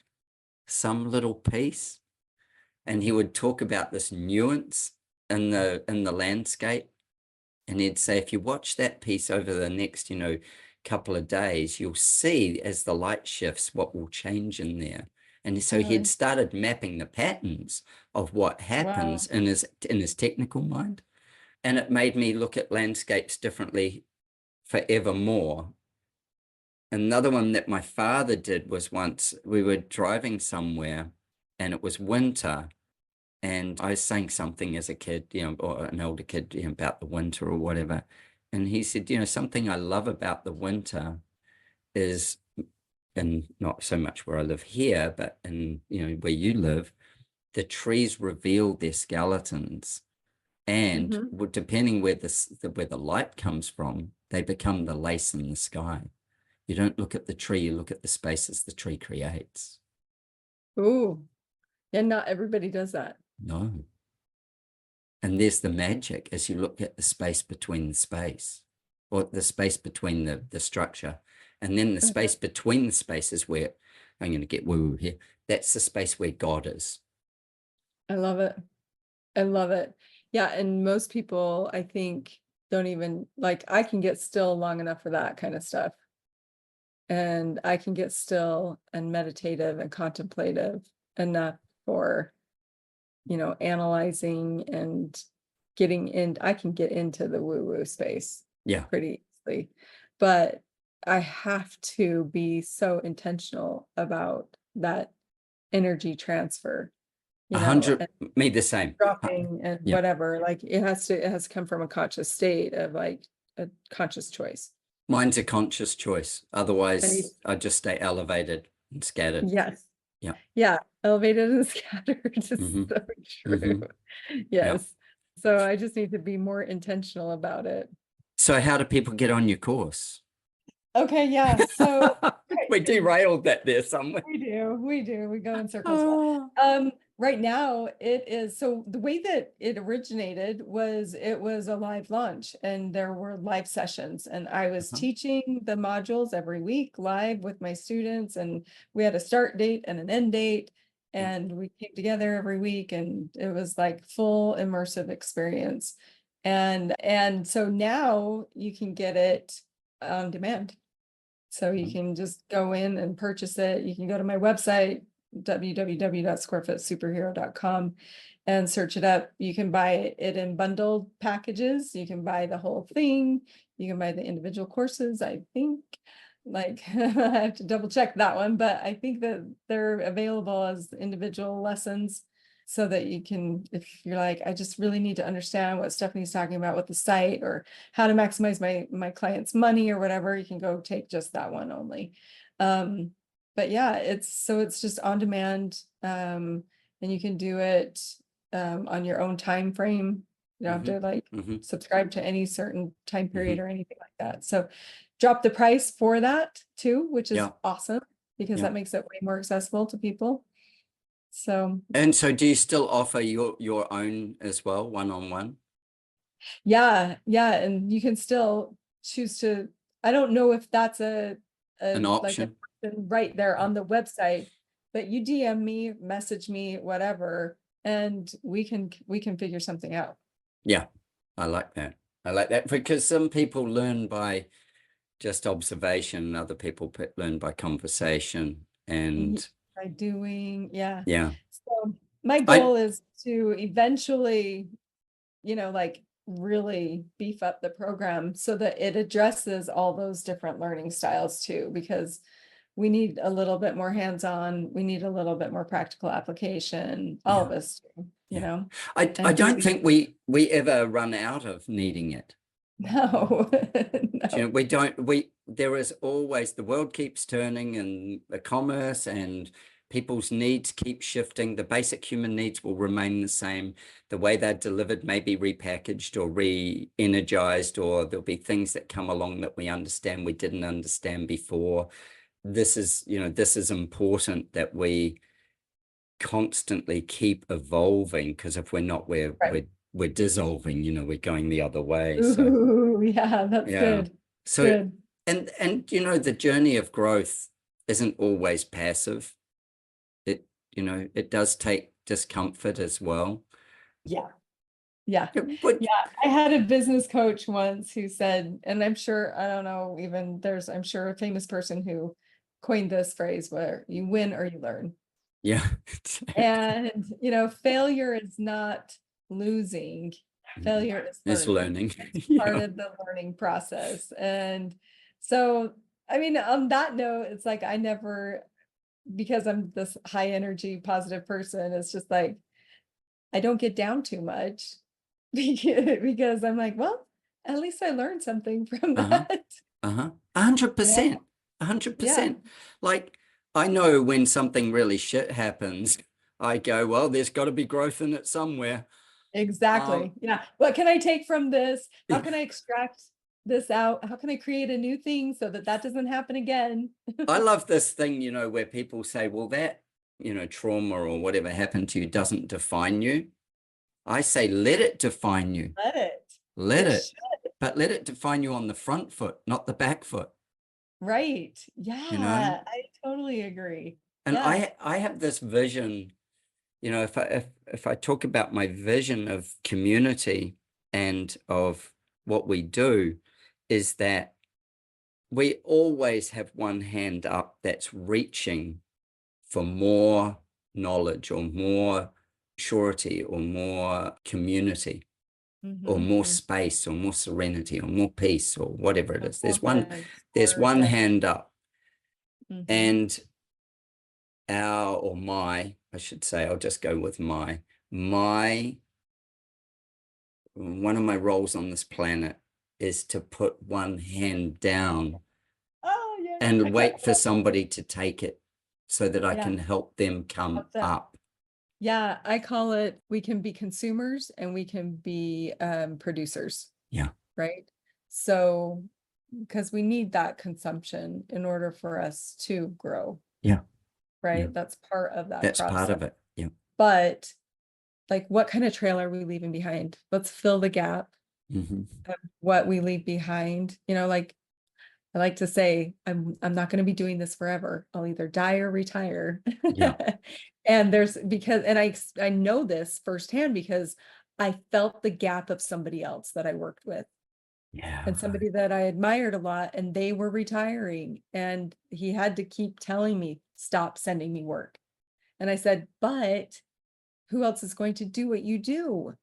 [SPEAKER 1] some little piece. And he would talk about this nuance in the landscape. And he'd say, if you watch that piece over the next, couple of days, you'll see as the light shifts what will change in there. And so he had started mapping the patterns of what happens
[SPEAKER 2] Wow.
[SPEAKER 1] in his technical mind. And it made me look at landscapes differently forevermore. Another one that my father did was, once we were driving somewhere and it was winter, and I was saying something as a kid, or an older kid, about the winter or whatever. And he said, something I love about the winter is, and not so much where I live here, but in, where you live, the trees reveal their skeletons. And depending where the light comes from, they become the lace in the sky. You don't look at the tree, you look at the spaces the tree creates.
[SPEAKER 2] Ooh. And not everybody does that.
[SPEAKER 1] No. And there's the magic as you look at the space between the space, or the space between the structure. And then the space between the spaces where, I'm going to get woo-woo here, that's the space where God is.
[SPEAKER 2] I love it. I love it. Yeah. And most people, I think, don't even, like, I can get still long enough for that kind of stuff. And I can get still and meditative and contemplative enough for, analyzing and getting in. I can get into the woo-woo space pretty easily, but I have to be so intentional about that energy transfer,
[SPEAKER 1] 100, me the same.
[SPEAKER 2] dropping and whatever. Like, it has to come from a conscious state of, like, a conscious choice.
[SPEAKER 1] Mine's a conscious choice. Otherwise, I just stay elevated and scattered.
[SPEAKER 2] Yes.
[SPEAKER 1] Yeah.
[SPEAKER 2] Yeah. Elevated and scattered is so true. Yes. So I just need to be more intentional about it.
[SPEAKER 1] So how do people get on your course?
[SPEAKER 2] Okay. Yeah. So
[SPEAKER 1] we derailed that there somewhere.
[SPEAKER 2] We do. We go in circles. Right now it is, so the way that it originated was, it was a live launch and there were live sessions, and I was teaching the modules every week live with my students, and we had a start date and an end date, and we came together every week, and it was like full immersive experience. And so now you can get it on demand. So you can just go in and purchase it. You can go to my website, www.squarefootsuperhero.com, and search it up. You can buy it in bundled packages. You can buy the whole thing. You can buy the individual courses, I think. Like, I have to double check that one, but I think that they're available as individual lessons, so that you can, if you're like, I just really need to understand what Stephanie's talking about with the site, or how to maximize my client's money or whatever, you can go take just that one only. But yeah, it's just on demand, and you can do it on your own time frame. You don't have to like subscribe to any certain time period or anything like that. So drop the price for that too, which is awesome, because that makes it way more accessible to people. So,
[SPEAKER 1] and so do you still offer your own as well, one-on-one?
[SPEAKER 2] Yeah. And you can still choose to, I don't know if that's an
[SPEAKER 1] option,
[SPEAKER 2] like right there on the website, but you DM me, message me, whatever, and we can figure something out.
[SPEAKER 1] Yeah, I like that. I like that, because some people learn by just observation, other people learn by conversation and
[SPEAKER 2] by doing. Yeah. So my goal is to eventually, like really beef up the program so that it addresses all those different learning styles too, because we need a little bit more hands-on, we need a little bit more practical application, all of us,
[SPEAKER 1] I don't think we ever run out of needing it.
[SPEAKER 2] No.
[SPEAKER 1] There is always, the world keeps turning, and the commerce and people's needs keep shifting. The basic human needs will remain the same. The way they're delivered may be repackaged or re-energized, or there'll be things that come along that we didn't understand before. This is important, that we constantly keep evolving, because if we're not, we're dissolving, we're going the other way.
[SPEAKER 2] Ooh, yeah, that's good.
[SPEAKER 1] So
[SPEAKER 2] good.
[SPEAKER 1] And the journey of growth isn't always passive. It does take discomfort as well.
[SPEAKER 2] Yeah. I had a business coach once who said, and I'm sure, I don't know, even I'm sure a famous person who coined this phrase, where you win or you learn.
[SPEAKER 1] Yeah.
[SPEAKER 2] And failure is not losing. Failure is learning. It's part of the learning process. And so, I mean, on that note, it's like, I never, because I'm this high energy, positive person, it's just like, I don't get down too much because I'm like, well, at least I learned something from that.
[SPEAKER 1] 100%. 100%. Like, I know when something really shit happens, I go, well, there's got to be growth in it somewhere.
[SPEAKER 2] Exactly. What can I take from this? How can I extract this out? How can I create a new thing so that doesn't happen again?
[SPEAKER 1] I love this thing, where people say, well, that, trauma or whatever happened to you doesn't define you. I say, let it define you. Let it. But let it define you on the front foot, not the back foot.
[SPEAKER 2] Right. Yeah. I totally agree.
[SPEAKER 1] And I have this vision, if I talk about my vision of community and of what we do, is that we always have one hand up that's reaching for more knowledge or more surety or more community, or more space or more serenity or more peace or whatever it is. There's one hand up. And I should say, I'll just go with one of my roles on this planet is to put one hand down and wait for somebody to take it so that I can help them come up.
[SPEAKER 2] Yeah, I call it, we can be consumers and we can be producers.
[SPEAKER 1] Yeah.
[SPEAKER 2] Right. So, because we need that consumption in order for us to grow.
[SPEAKER 1] Yeah.
[SPEAKER 2] Right.
[SPEAKER 1] Yeah.
[SPEAKER 2] That's part of that
[SPEAKER 1] process.
[SPEAKER 2] Part
[SPEAKER 1] of it. Yeah.
[SPEAKER 2] But like, what kind of trail are we leaving behind? Let's fill the gap of what we leave behind. Like, I like to say, I'm not going to be doing this forever. I'll either die or retire.
[SPEAKER 1] Yeah.
[SPEAKER 2] And I know this firsthand because I felt the gap of somebody else that I worked with.
[SPEAKER 1] Yeah.
[SPEAKER 2] and somebody that I admired a lot, and they were retiring, and he had to keep telling me, stop sending me work. And I said, but who else is going to do what you do?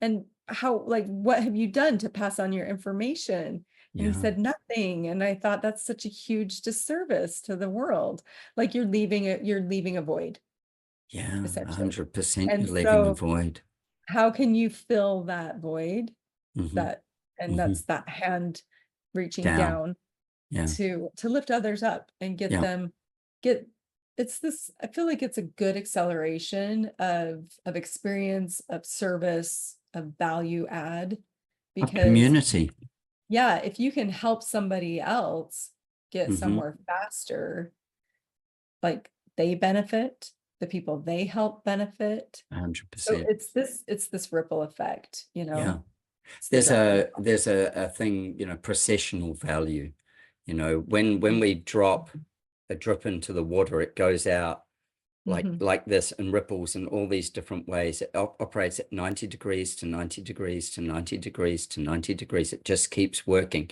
[SPEAKER 2] And how, like, what have you done to pass on your information? And he
[SPEAKER 1] Yeah.
[SPEAKER 2] said, nothing. And I thought, that's such a huge disservice to the world. Like, you're leaving a void,
[SPEAKER 1] Yeah.
[SPEAKER 2] essentially.
[SPEAKER 1] 100%
[SPEAKER 2] And
[SPEAKER 1] you're leaving a
[SPEAKER 2] so
[SPEAKER 1] void.
[SPEAKER 2] how can you fill that void?
[SPEAKER 1] Mm-hmm.
[SPEAKER 2] That, and
[SPEAKER 1] Mm-hmm.
[SPEAKER 2] that's that hand reaching
[SPEAKER 1] Down.
[SPEAKER 2] down
[SPEAKER 1] Yeah.
[SPEAKER 2] to lift others up and get
[SPEAKER 1] Yeah.
[SPEAKER 2] them, it's this, I feel like it's a good acceleration of experience, of service, of value add.
[SPEAKER 1] A
[SPEAKER 2] Because
[SPEAKER 1] community.
[SPEAKER 2] yeah, if you can help somebody else get
[SPEAKER 1] Mm-hmm.
[SPEAKER 2] somewhere faster, like, they benefit, the people they help benefit. So
[SPEAKER 1] 100%.
[SPEAKER 2] it's this ripple effect,
[SPEAKER 1] Yeah.
[SPEAKER 2] It's the
[SPEAKER 1] There's
[SPEAKER 2] drop in the
[SPEAKER 1] a thing, processional value. When we drop a drip into the water, it goes out like this and ripples in all these different ways. It operates at 90 degrees to 90 degrees to 90 degrees to 90 degrees. It just keeps working,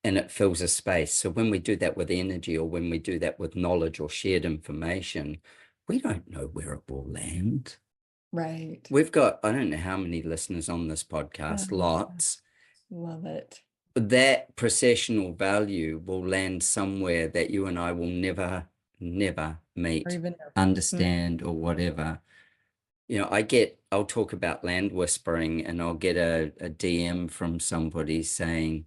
[SPEAKER 1] and it fills a space. So when we do that with energy, or when we do that with knowledge or shared information, we don't know where it will land.
[SPEAKER 2] Right.
[SPEAKER 1] We've got, I don't know how many listeners on this podcast, lots.
[SPEAKER 2] Love it.
[SPEAKER 1] That processional value will land somewhere that you and I will never meet,
[SPEAKER 2] Or even
[SPEAKER 1] understand, or whatever. I'll talk about land whispering, and I'll get a DM from somebody saying,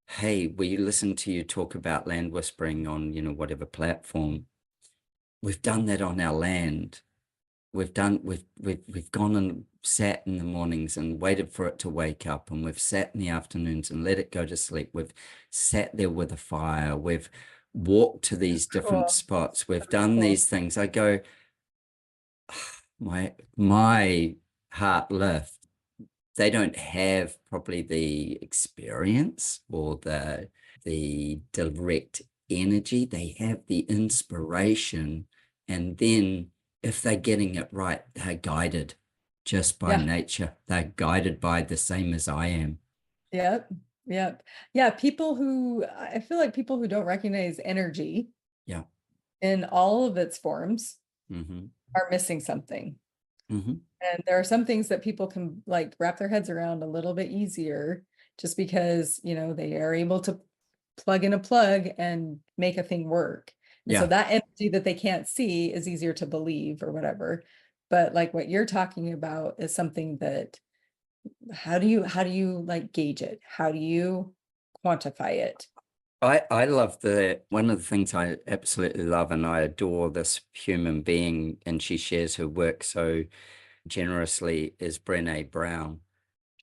[SPEAKER 1] hey, we listened to you talk about land whispering on, whatever platform. We've done that on our land. We've gone and sat in the mornings and waited for it to wake up, and we've sat in the afternoons and let it go to sleep. We've sat there with a fire. We've walked to these different spots. We've done these things. I go, my heart lifts. They don't have probably the experience or the direct energy. They have the inspiration, and then if they're getting it right, they're guided just by nature. They're guided by the same as I am.
[SPEAKER 2] Yep. Yeah. I feel like people who don't recognize energy in all of its forms are missing something. And there are some things that people can, like, wrap their heads around a little bit easier, just because, they are able to plug in a plug and make a thing work. And so that energy that they can't see is easier to believe or whatever. But like what you're talking about is something that, how do you like gauge it? How do you quantify it?
[SPEAKER 1] I love one of the things I absolutely love, and I adore this human being, and she shares her work so generously, is Brené Brown.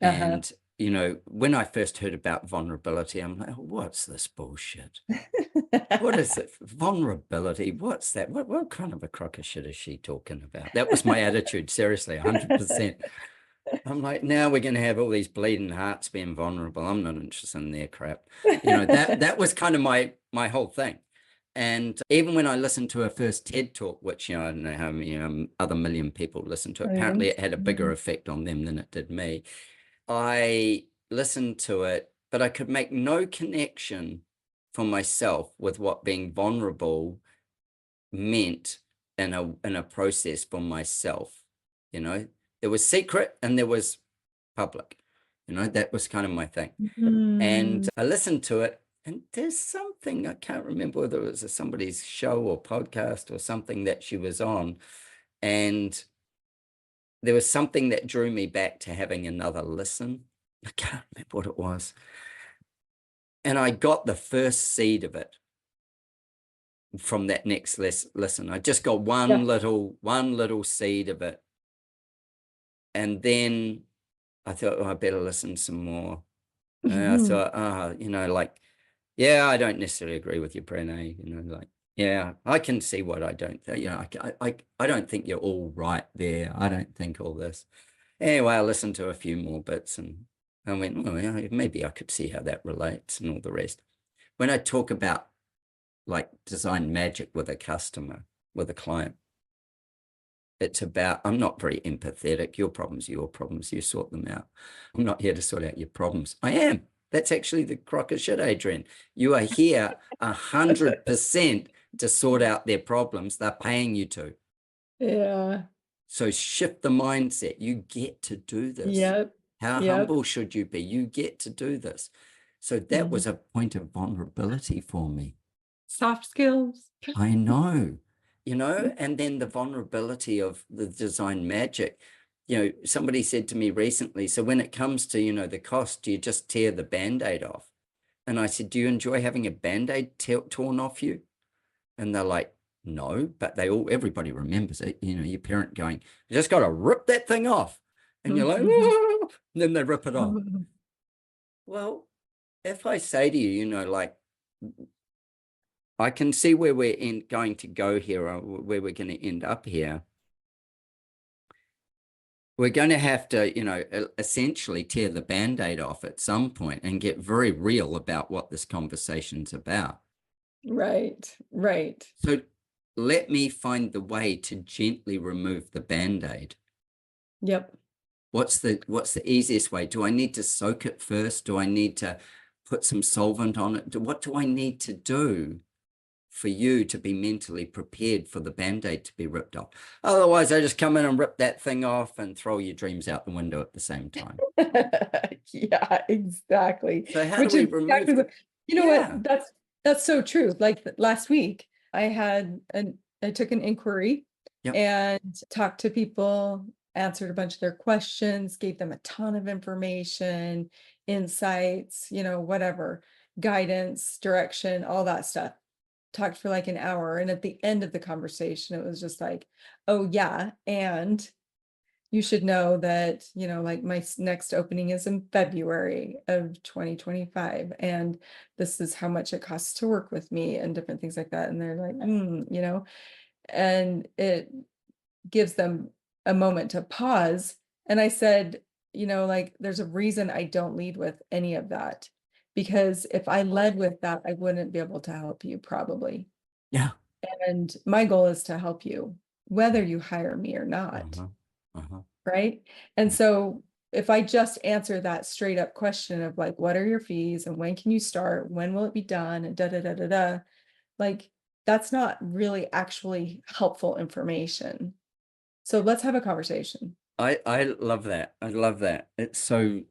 [SPEAKER 1] And when I first heard about vulnerability, I'm like, oh, what's this bullshit? What is it? Vulnerability? What's that? What kind of a crock of shit is she talking about? That was my attitude, seriously, 100%. I'm like, now we're going to have all these bleeding hearts being vulnerable. I'm not interested in their crap. That was kind of my whole thing. And even when I listened to her first TED talk, which, I don't know how many other million people listened to it, apparently it had a bigger effect on them than it did me. I listened to it, but I could make no connection for myself with what being vulnerable meant in a process for myself. There was secret and there was public. That was kind of my thing. And I listened to it, and there's something, I can't remember whether it was somebody's show or podcast or something that she was on, and there was something that drew me back to having another listen. I can't remember what it was. And I got the first seed of it from that next listen. I just got one little seed of it. And then I thought, oh, I better listen some more. And I thought, I don't necessarily agree with you, Brené. I can see what I don't think. I don't think you're all right there. I don't think all this. Anyway, I listened to a few more bits, and I went, well, maybe I could see how that relates and all the rest. When I talk about like design magic with a customer, with a client, it's about, I'm not very empathetic. Your problems, you sort them out. I'm not here to sort out your problems. I am. That's actually the crock of shit, Adrian. You are here 100% to sort out their problems. They're paying you to.
[SPEAKER 2] Yeah.
[SPEAKER 1] So shift the mindset. You get to do this.
[SPEAKER 2] Yep.
[SPEAKER 1] How humble should you be? You get to do this. So that was a point of vulnerability for me.
[SPEAKER 2] Soft skills.
[SPEAKER 1] I know, and then the vulnerability of the design magic. Somebody said to me recently, so when it comes to, the cost, do you just tear the Band-Aid off? And I said, do you enjoy having a Band-Aid torn off you? And they're like, no, but everybody remembers it. Your parent going, you just got to rip that thing off. And you're like, whoa, and then they rip it off. Well, if I say to you, like, I can see where we're going to go here, or where we're going to end up here. We're going to have to, essentially tear the Band-Aid off at some point and get very real about what this conversation's about.
[SPEAKER 2] Right.
[SPEAKER 1] So let me find the way to gently remove the Band-Aid.
[SPEAKER 2] Yep.
[SPEAKER 1] What's the easiest way? Do I need to soak it first? Do I need to put some solvent on it? What do I need to do for you to be mentally prepared for the Band-Aid to be ripped off? Otherwise, I just come in and rip that thing off and throw your dreams out the window at the same time.
[SPEAKER 2] Yeah, exactly.
[SPEAKER 1] So how do we remove
[SPEAKER 2] what? That's so true. Like last week, I took an inquiry and talked to people, answered a bunch of their questions, gave them a ton of information, insights, whatever, guidance, direction, all that stuff. Talked for like an hour. And at the end of the conversation, it was just like, oh yeah. And you should know that, like my next opening is in February of 2025. And this is how much it costs to work with me and different things like that. And they're like, and it gives them a moment to pause. And I said, like, there's a reason I don't lead with any of that. Because if I led with that, I wouldn't be able to help you probably.
[SPEAKER 1] Yeah.
[SPEAKER 2] And my goal is to help you, whether you hire me or not. Right. And so if I just answer that straight up question of like, what are your fees and when can you start? When will it be done? And like, that's not really actually helpful information. So let's have a conversation.
[SPEAKER 1] I love that. I love that. It's so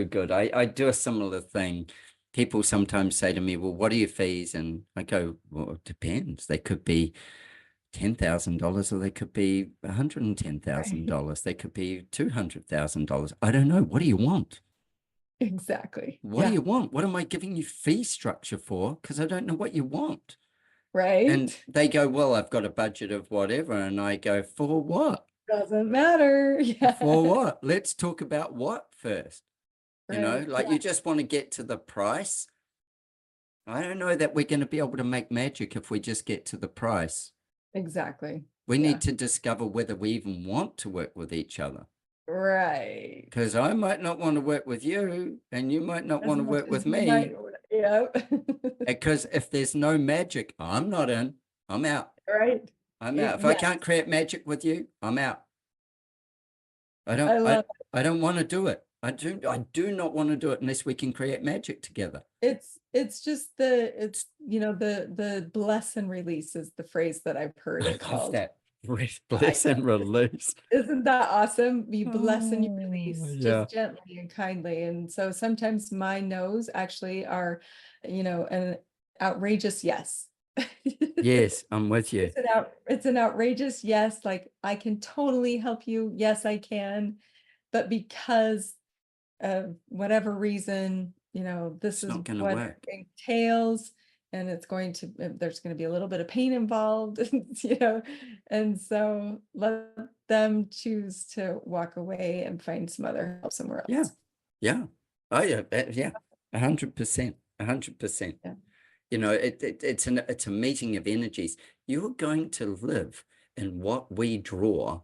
[SPEAKER 1] good. I do a similar thing. People sometimes say to me, well, what are your fees? And I go, well, it depends. They could be $10,000 or they could be $110,000. They could be $200,000. I don't know. What do you want?
[SPEAKER 2] Exactly.
[SPEAKER 1] What do you want? What am I giving you fee structure for? Because I don't know what you want.
[SPEAKER 2] Right.
[SPEAKER 1] And they go, well, I've got a budget of whatever. And I go, for what?
[SPEAKER 2] Doesn't matter. Yeah.
[SPEAKER 1] For what? Let's talk about what first. Right. You just want to get to the price. I don't know that we're going to be able to make magic if we just get to the price.
[SPEAKER 2] Exactly.
[SPEAKER 1] We need to discover whether we even want to work with each other.
[SPEAKER 2] Right.
[SPEAKER 1] Because I might not want to work with you and you might not want to work with me.
[SPEAKER 2] Yeah.
[SPEAKER 1] Because if there's no magic, I'm not in. I'm out.
[SPEAKER 2] Right.
[SPEAKER 1] I'm out. If I can't create magic with you, I'm out. I don't want to do it. I do not want to do it unless we can create magic together.
[SPEAKER 2] It's just the bless and release is the phrase that I've heard it called.
[SPEAKER 1] That. Bless and release.
[SPEAKER 2] Isn't that awesome? You bless and you release just gently and kindly. And so sometimes my no's actually are, an outrageous yes.
[SPEAKER 1] Yes, I'm with you.
[SPEAKER 2] It's an outrageous yes. Like, I can totally help you. Yes, I can. But because of whatever reason, this is what it entails, and there's going to be a little bit of pain involved, and so let them choose to walk away and find some other help somewhere else.
[SPEAKER 1] Yeah. Oh yeah. 100%. 100%.
[SPEAKER 2] Yeah.
[SPEAKER 1] It's a meeting of energies. You're going to live in what we draw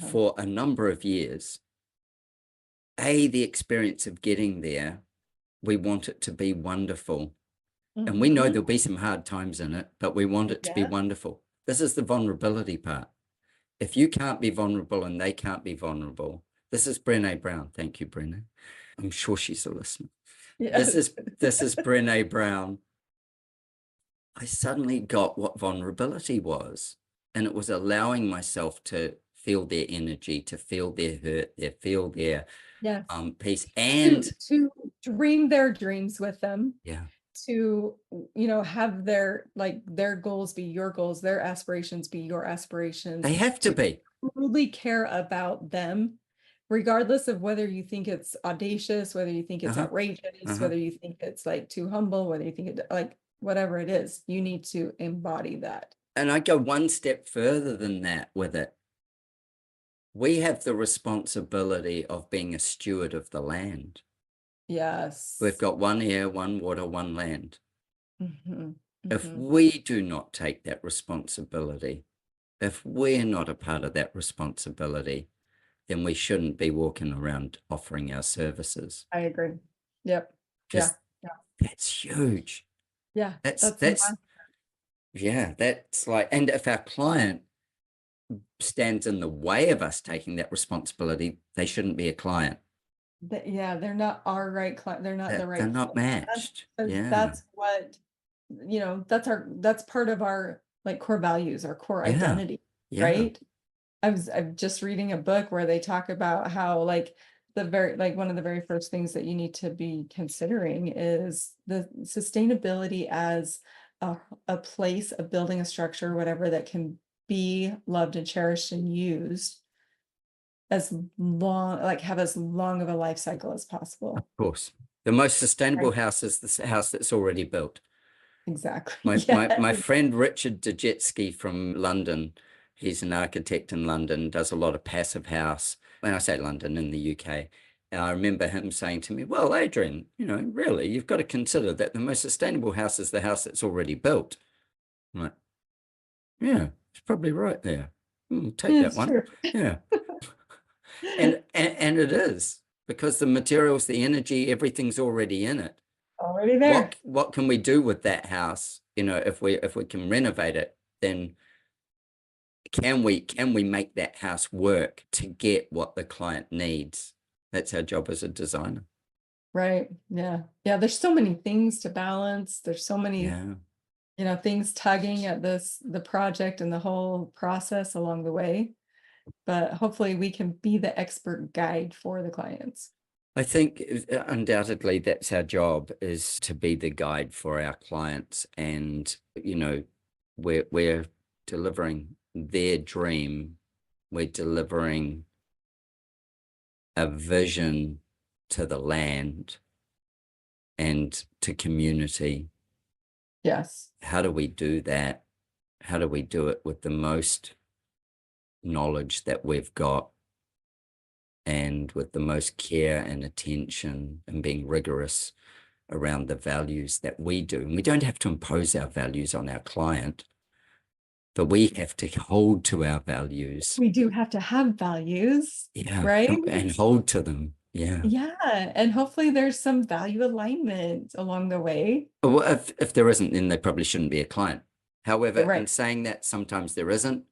[SPEAKER 1] for a number of years. The experience of getting there, we want it to be wonderful. And we know there'll be some hard times in it, but we want it to be wonderful. This is the vulnerability part. If you can't be vulnerable and they can't be vulnerable, this is Brené Brown. Thank you, Brené. I'm sure she's a listener.
[SPEAKER 2] Yes.
[SPEAKER 1] This is Brené Brown. I suddenly got what vulnerability was, and it was allowing myself to feel their energy, to feel their hurt, feel their
[SPEAKER 2] Yes.
[SPEAKER 1] peace, and
[SPEAKER 2] to dream their dreams with them.
[SPEAKER 1] Yeah.
[SPEAKER 2] To, have their goals be your goals, their aspirations be your aspirations.
[SPEAKER 1] They have to be.
[SPEAKER 2] Truly care about them, regardless of whether you think it's audacious, whether you think it's outrageous, whether you think it's like too humble, whether you think it like whatever it is, you need to embody that.
[SPEAKER 1] And I go one step further than that with it. We have the responsibility of being a steward of the land.
[SPEAKER 2] Yes.
[SPEAKER 1] We've got one air, one water, one land.
[SPEAKER 2] Mm-hmm.
[SPEAKER 1] If we do not take that responsibility, if we're not a part of that responsibility, then we shouldn't be walking around offering our services.
[SPEAKER 2] I agree. Yep.
[SPEAKER 1] Yeah. That's huge.
[SPEAKER 2] Yeah.
[SPEAKER 1] That's yeah, that's like, and if our client stands in the way of us taking that responsibility, they shouldn't be a client.
[SPEAKER 2] They're not our right client. They're not the right.
[SPEAKER 1] They're not matched.
[SPEAKER 2] That's what, that's part of our like core values, our core identity, right? I'm just reading a book where they talk about how like one of the very first things that you need to be considering is the sustainability as a place, a building, a structure, whatever, that can be loved and cherished and used as long, have as long of a life cycle as possible. Of
[SPEAKER 1] course. The most sustainable house is the house that's already built.
[SPEAKER 2] Exactly.
[SPEAKER 1] My friend Richard Dejetsky from London, he's an architect in London, does a lot of passive house. When I say London, in the UK, and I remember him saying to me, well, Adrian, really, you've got to consider that the most sustainable house is the house that's already built. I'm like, yeah, he's probably right there. Take that one. True. Yeah. and it is, because the materials, the energy, everything's already in it.
[SPEAKER 2] Already there.
[SPEAKER 1] What can we do with that house? If we can renovate it, then can we make that house work to get what the client needs? That's our job as a designer.
[SPEAKER 2] Right. Yeah. There's so many things to balance. There's so many, things tugging at the project and the whole process along the way. But hopefully we can be the expert guide for the clients.
[SPEAKER 1] I think undoubtedly that's our job, is to be the guide for our clients. And, we're delivering their dream. We're delivering a vision to the land and to community.
[SPEAKER 2] Yes.
[SPEAKER 1] How do we do that? How do we do it with the most knowledge that we've got, and with the most care and attention, and being rigorous around the values that we do? And we don't have to impose our values on our client, but we have to hold to our values.
[SPEAKER 2] We do have to have values, right?
[SPEAKER 1] And hold to them. Yeah.
[SPEAKER 2] And hopefully there's some value alignment along the way.
[SPEAKER 1] Well, if there isn't, then they probably shouldn't be a client. However, in saying that, sometimes there isn't.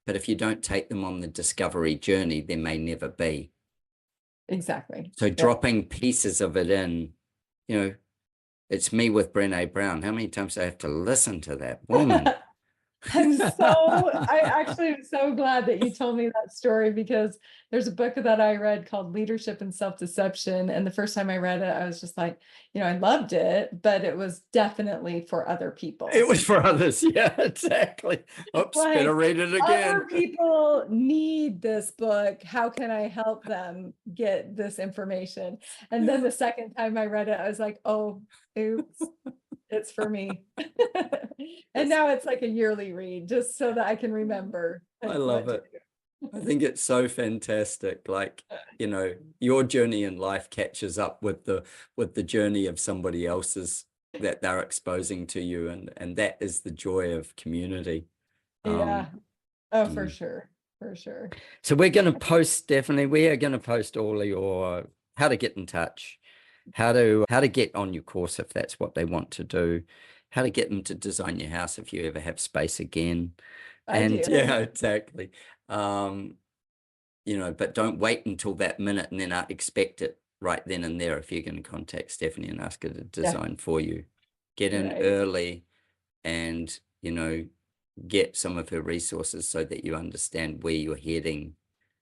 [SPEAKER 1] But if you don't take them on the discovery journey, there may never be.
[SPEAKER 2] Exactly.
[SPEAKER 1] So dropping pieces of it in, it's me with Brené Brown. How many times do I have to listen to that woman?
[SPEAKER 2] I actually am so glad that you told me that story, because there's a book that I read called Leadership and Self-Deception. And the first time I read it, I was just like, I loved it, but it was definitely for other people.
[SPEAKER 1] It was for others. Yeah, exactly. Oops, better read it again.
[SPEAKER 2] Other people need this book. How can I help them get this information? And then the second time I read it, I was like, oh, oops. It's for me. And now it's like a yearly read, just so that I can remember.
[SPEAKER 1] I love it. I think it's so fantastic. Like, your journey in life catches up with the journey of somebody else's that they're exposing to you. And that is the joy of community.
[SPEAKER 2] Yeah. For sure. For sure.
[SPEAKER 1] So we're going to post, Stephanie, we are going to post all of your, how to get in touch, how to get on your course if that's what they want to do, how to get them to design your house if you ever have space again. Yeah, exactly. But don't wait until that minute and then expect it right then and there if you're going to contact Stephanie and ask her to design for you. Get in
[SPEAKER 2] Right.
[SPEAKER 1] early and, you know, get some of her resources so that you understand where you're heading.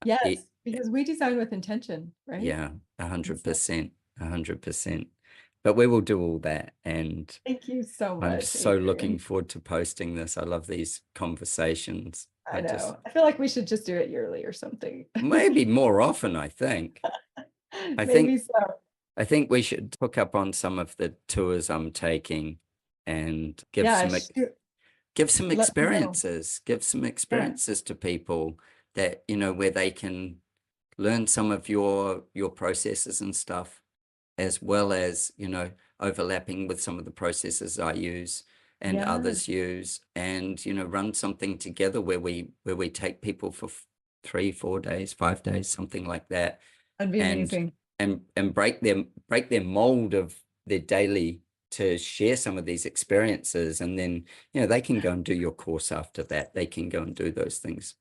[SPEAKER 2] Yes, because we design with intention, right?
[SPEAKER 1] Yeah, 100%, 100%. But we will do all that. And
[SPEAKER 2] thank you so much,
[SPEAKER 1] I'm so looking
[SPEAKER 2] Adrian.
[SPEAKER 1] forward to posting this. I love these conversations.
[SPEAKER 2] I know. I feel like we should just do it yearly or something.
[SPEAKER 1] Maybe more often, I think.
[SPEAKER 2] Maybe so.
[SPEAKER 1] I think we should hook up on some of the tours I'm taking and give some experiences, to people that, you know, where they can learn some of your processes and stuff, as well as, you know, overlapping with some of the processes I use and others use, and, you know, run something together where we take people for 3, 4 days, 5 days, something like that.
[SPEAKER 2] That'd be amazing.
[SPEAKER 1] And break their mold of their daily to share some of these experiences, and then, you know, they can go and do your course after that. They can go and do those things.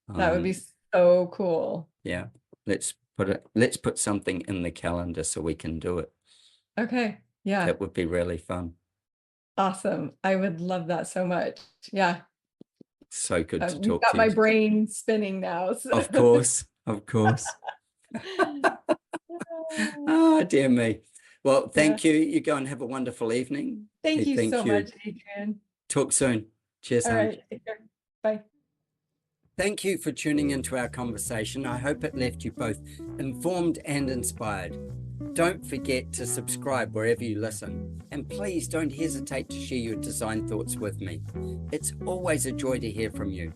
[SPEAKER 2] That would be so cool.
[SPEAKER 1] Yeah, let's put something in the calendar so we can do it.
[SPEAKER 2] Okay. Yeah,
[SPEAKER 1] that would be really fun.
[SPEAKER 2] Awesome. I would love that so much. Yeah.
[SPEAKER 1] So good to talk to you.
[SPEAKER 2] Got my brain spinning now. So.
[SPEAKER 1] Of course. Oh, dear me. Well, thank you. You go and have a wonderful evening.
[SPEAKER 2] Thank you so much, Adrian.
[SPEAKER 1] Talk soon. Cheers.
[SPEAKER 2] All right. Take care. Bye.
[SPEAKER 1] Thank you for tuning into our conversation. I hope it left you both informed and inspired. Don't forget to subscribe wherever you listen. And please don't hesitate to share your design thoughts with me. It's always a joy to hear from you.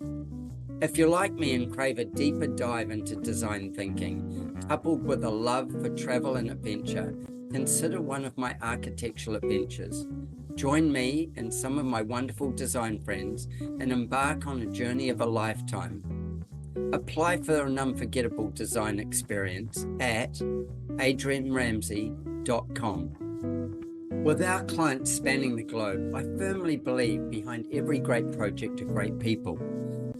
[SPEAKER 1] If you're like me and crave a deeper dive into design thinking, coupled with a love for travel and adventure, consider one of my architectural adventures. Join me and some of my wonderful design friends and embark on a journey of a lifetime. Apply for an unforgettable design experience at adrianramsey.com. With our clients spanning the globe, I firmly believe behind every great project are great people.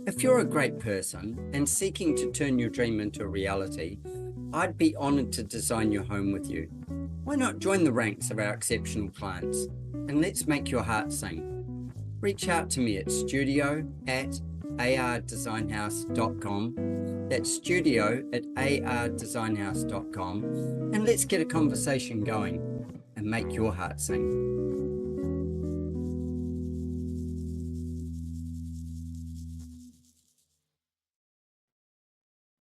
[SPEAKER 1] If you're a great person and seeking to turn your dream into a reality, I'd be honored to design your home with you. Why not join the ranks of our exceptional clients and let's make your heart sing? Reach out to me at studio@ardesignhouse.com. That's studio@ardesignhouse.com, and let's get a conversation going and make your heart sing.